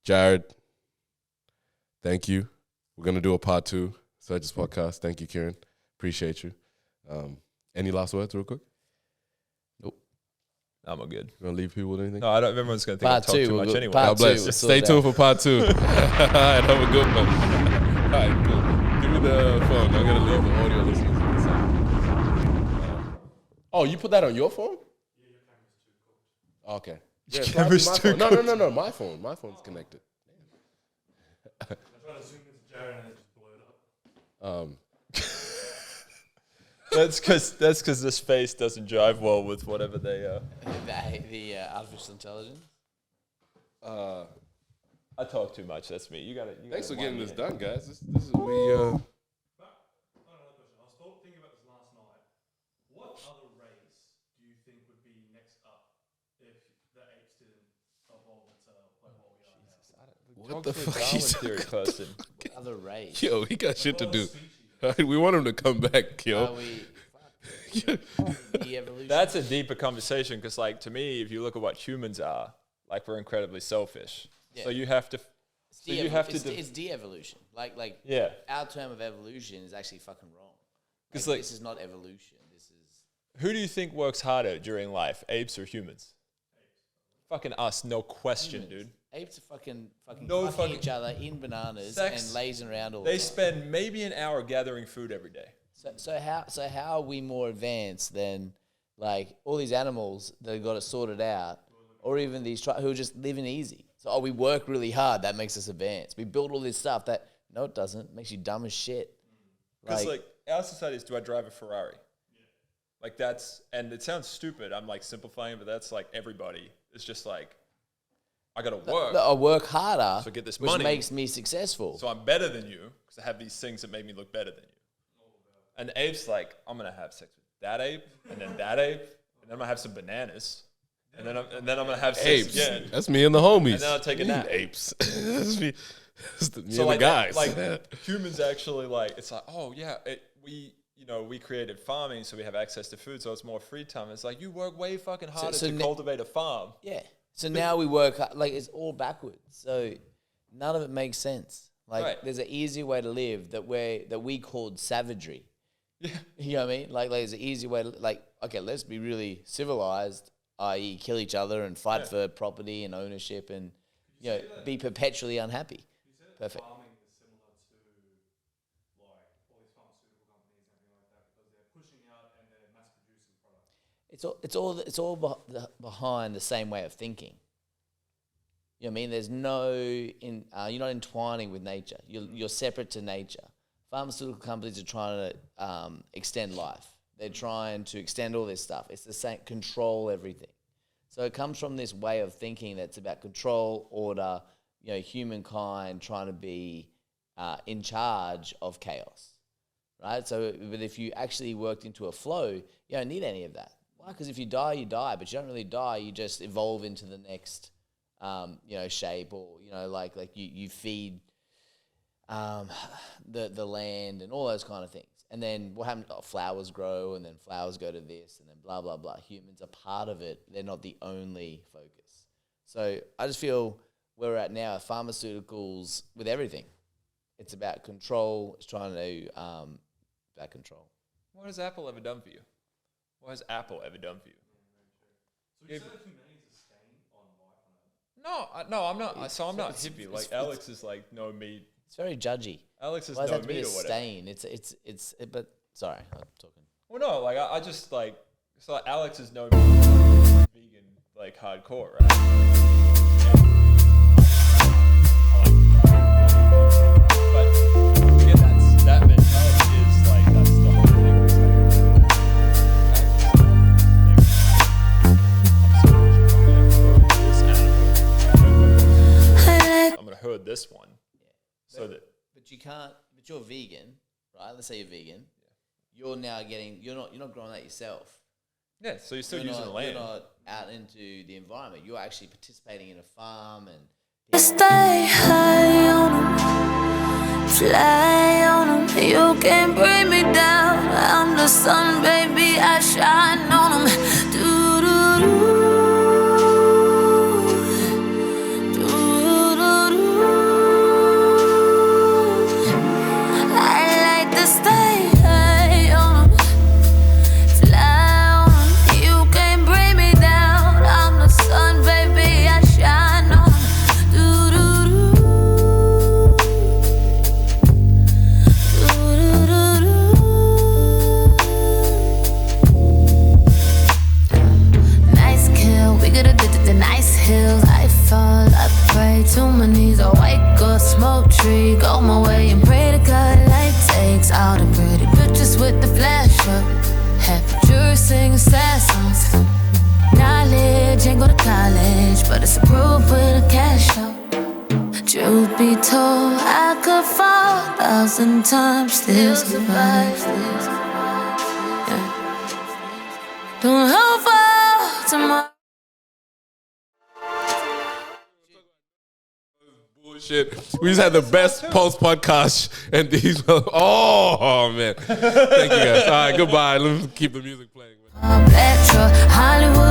Jarryd, thank you. We're gonna do a part 2, Surge's podcast. Thank you, Kirron. Appreciate you. Any last words, real quick? I'm all good. You gonna leave people with anything? No, I don't. Everyone's going to think Part I talk 2, too we'll much go- anyway. part God bless. 2, we'll Stay sort tuned it for part 2. All right, have a good one. All right, cool. Give me the phone. I'm gonna leave the audio listeners on the side. Oh, you put that on your phone? Yeah, your camera's too cool. Okay. Yeah, camera's my too phone. No. My phone. My phone's connected. I tried to zoom into Jarryd and it just blurred up. That's because this face doesn't jive well with whatever they. The artificial intelligence. I talk too much. That's me. You got it. Thanks for getting this done, guys. This is I have another question. I was thinking about this last night. What other race do you think would be next up if the apes didn't evolve into like what we are now? What the fuck is theory person? Other race. Yo, he got shit to do. We want him to come back, Are yo. we? The evolution. That's a deeper conversation because, like, to me, if you look at what humans are, like, we're incredibly selfish. Yeah. So you have to. So you have to. It's de-evolution. Like Yeah. our term of evolution is actually fucking wrong. 'Cause, Like, like- this is not evolution. This is Who do you think works harder during life, apes or humans? Fucking us, no question, dude. apes are fucking No fucking fucking- each other in bananas Sex. and lazing around all They the time. spend maybe an hour gathering food every day. So how are we more advanced than like all these animals that got it sorted out, or even these who are just living easy? So we work really hard. That makes us advance. We build all this stuff that no, it doesn't. It makes you dumb as shit. Because like our society is, do I drive a Ferrari? Like that's, and it sounds stupid. I'm like simplifying, but that's like everybody. It's just like I gotta work, I work harder, So get this which money. makes me successful. so I'm better than you because I have these things that make me look better than you. And the ape's like, I'm gonna have sex with that ape, and then that ape, and then I'm gonna have some bananas, and then I'm gonna have sex Apes. again. That's me and the homies. And then I'll take a Me nap. and Apes. That's me. That's me So and like the guys. like humans actually like it's like, oh yeah, we created farming so we have access to food, so it's more free time. It's like you work way fucking harder so to ne- cultivate a farm. Yeah. So now we work like it's all backwards. So none of it makes sense. Like Right. there's an easier way to live that we called savagery. Yeah. You know what I mean? Like there's an easy way to like okay, let's be really civilized, i.e. kill each other and fight for property and ownership and be perpetually unhappy. Perfect. Farming is similar to like all these pharmaceutical companies and everything like that because they're pushing out and they're mass producing products. It's all behind the same way of thinking. You know what I mean? There's you're not entwining with nature. You're separate to nature. Pharmaceutical companies are trying to extend life. They're trying to extend all this stuff. It's the same, control everything. So it comes from this way of thinking that's about control, order, humankind trying to be in charge of chaos, right? So, but if you actually worked into a flow, you don't need any of that. Why? Because if you die, you die, but you don't really die. You just evolve into the next shape, or like you feed the land and all those kind of things. And then what happens? Oh, flowers grow, and then flowers go to this, and then blah blah blah. Humans are part of it; they're not the only focus. So I just feel where we're at now, pharmaceuticals with everything. It's about control. It's trying to about control. What has Apple ever done for you? What has Apple ever done for you? So you said that humanity is a stain on life on Earth? No, I'm not. So I'm not hippie. Like Alex is like no meat. It's very judgy. Alex is Why does no that to be meat a or whatever. stain? But sorry, I'm talking. Well, no, like I just like so like Alex is no meat, vegan, like hardcore, right? But yeah, that mentality is like that's the whole thing. It's like, I'm gonna herd this one, so that. But you can't. But you're vegan, right? Let's say you're vegan. You're now getting. You're not growing that yourself. Yeah, so you're still using the land. You're not out into the environment. You're actually participating in a farm and. Stay high on 'em, fly on 'em. You can't bring me down. I'm the sun, baby. I shine on 'em. I like to stay high on 'em, fly on 'em. You can't bring me down. I'm the sun, baby. I shine on 'em. To my knees, I wake up, smoke tree, go my way and pray to God light takes all the pretty pictures with the flash up. Happy jury singing sad songs. Knowledge ain't go to college, but it's approved with a cash out. Truth be told, I could fall 1,000 times, still survive. Yeah. Don't hope for tomorrow. Shit, we just had the best post podcast, and these. Oh man, thank you guys. All right, goodbye. Let me keep the music playing. Hollywood.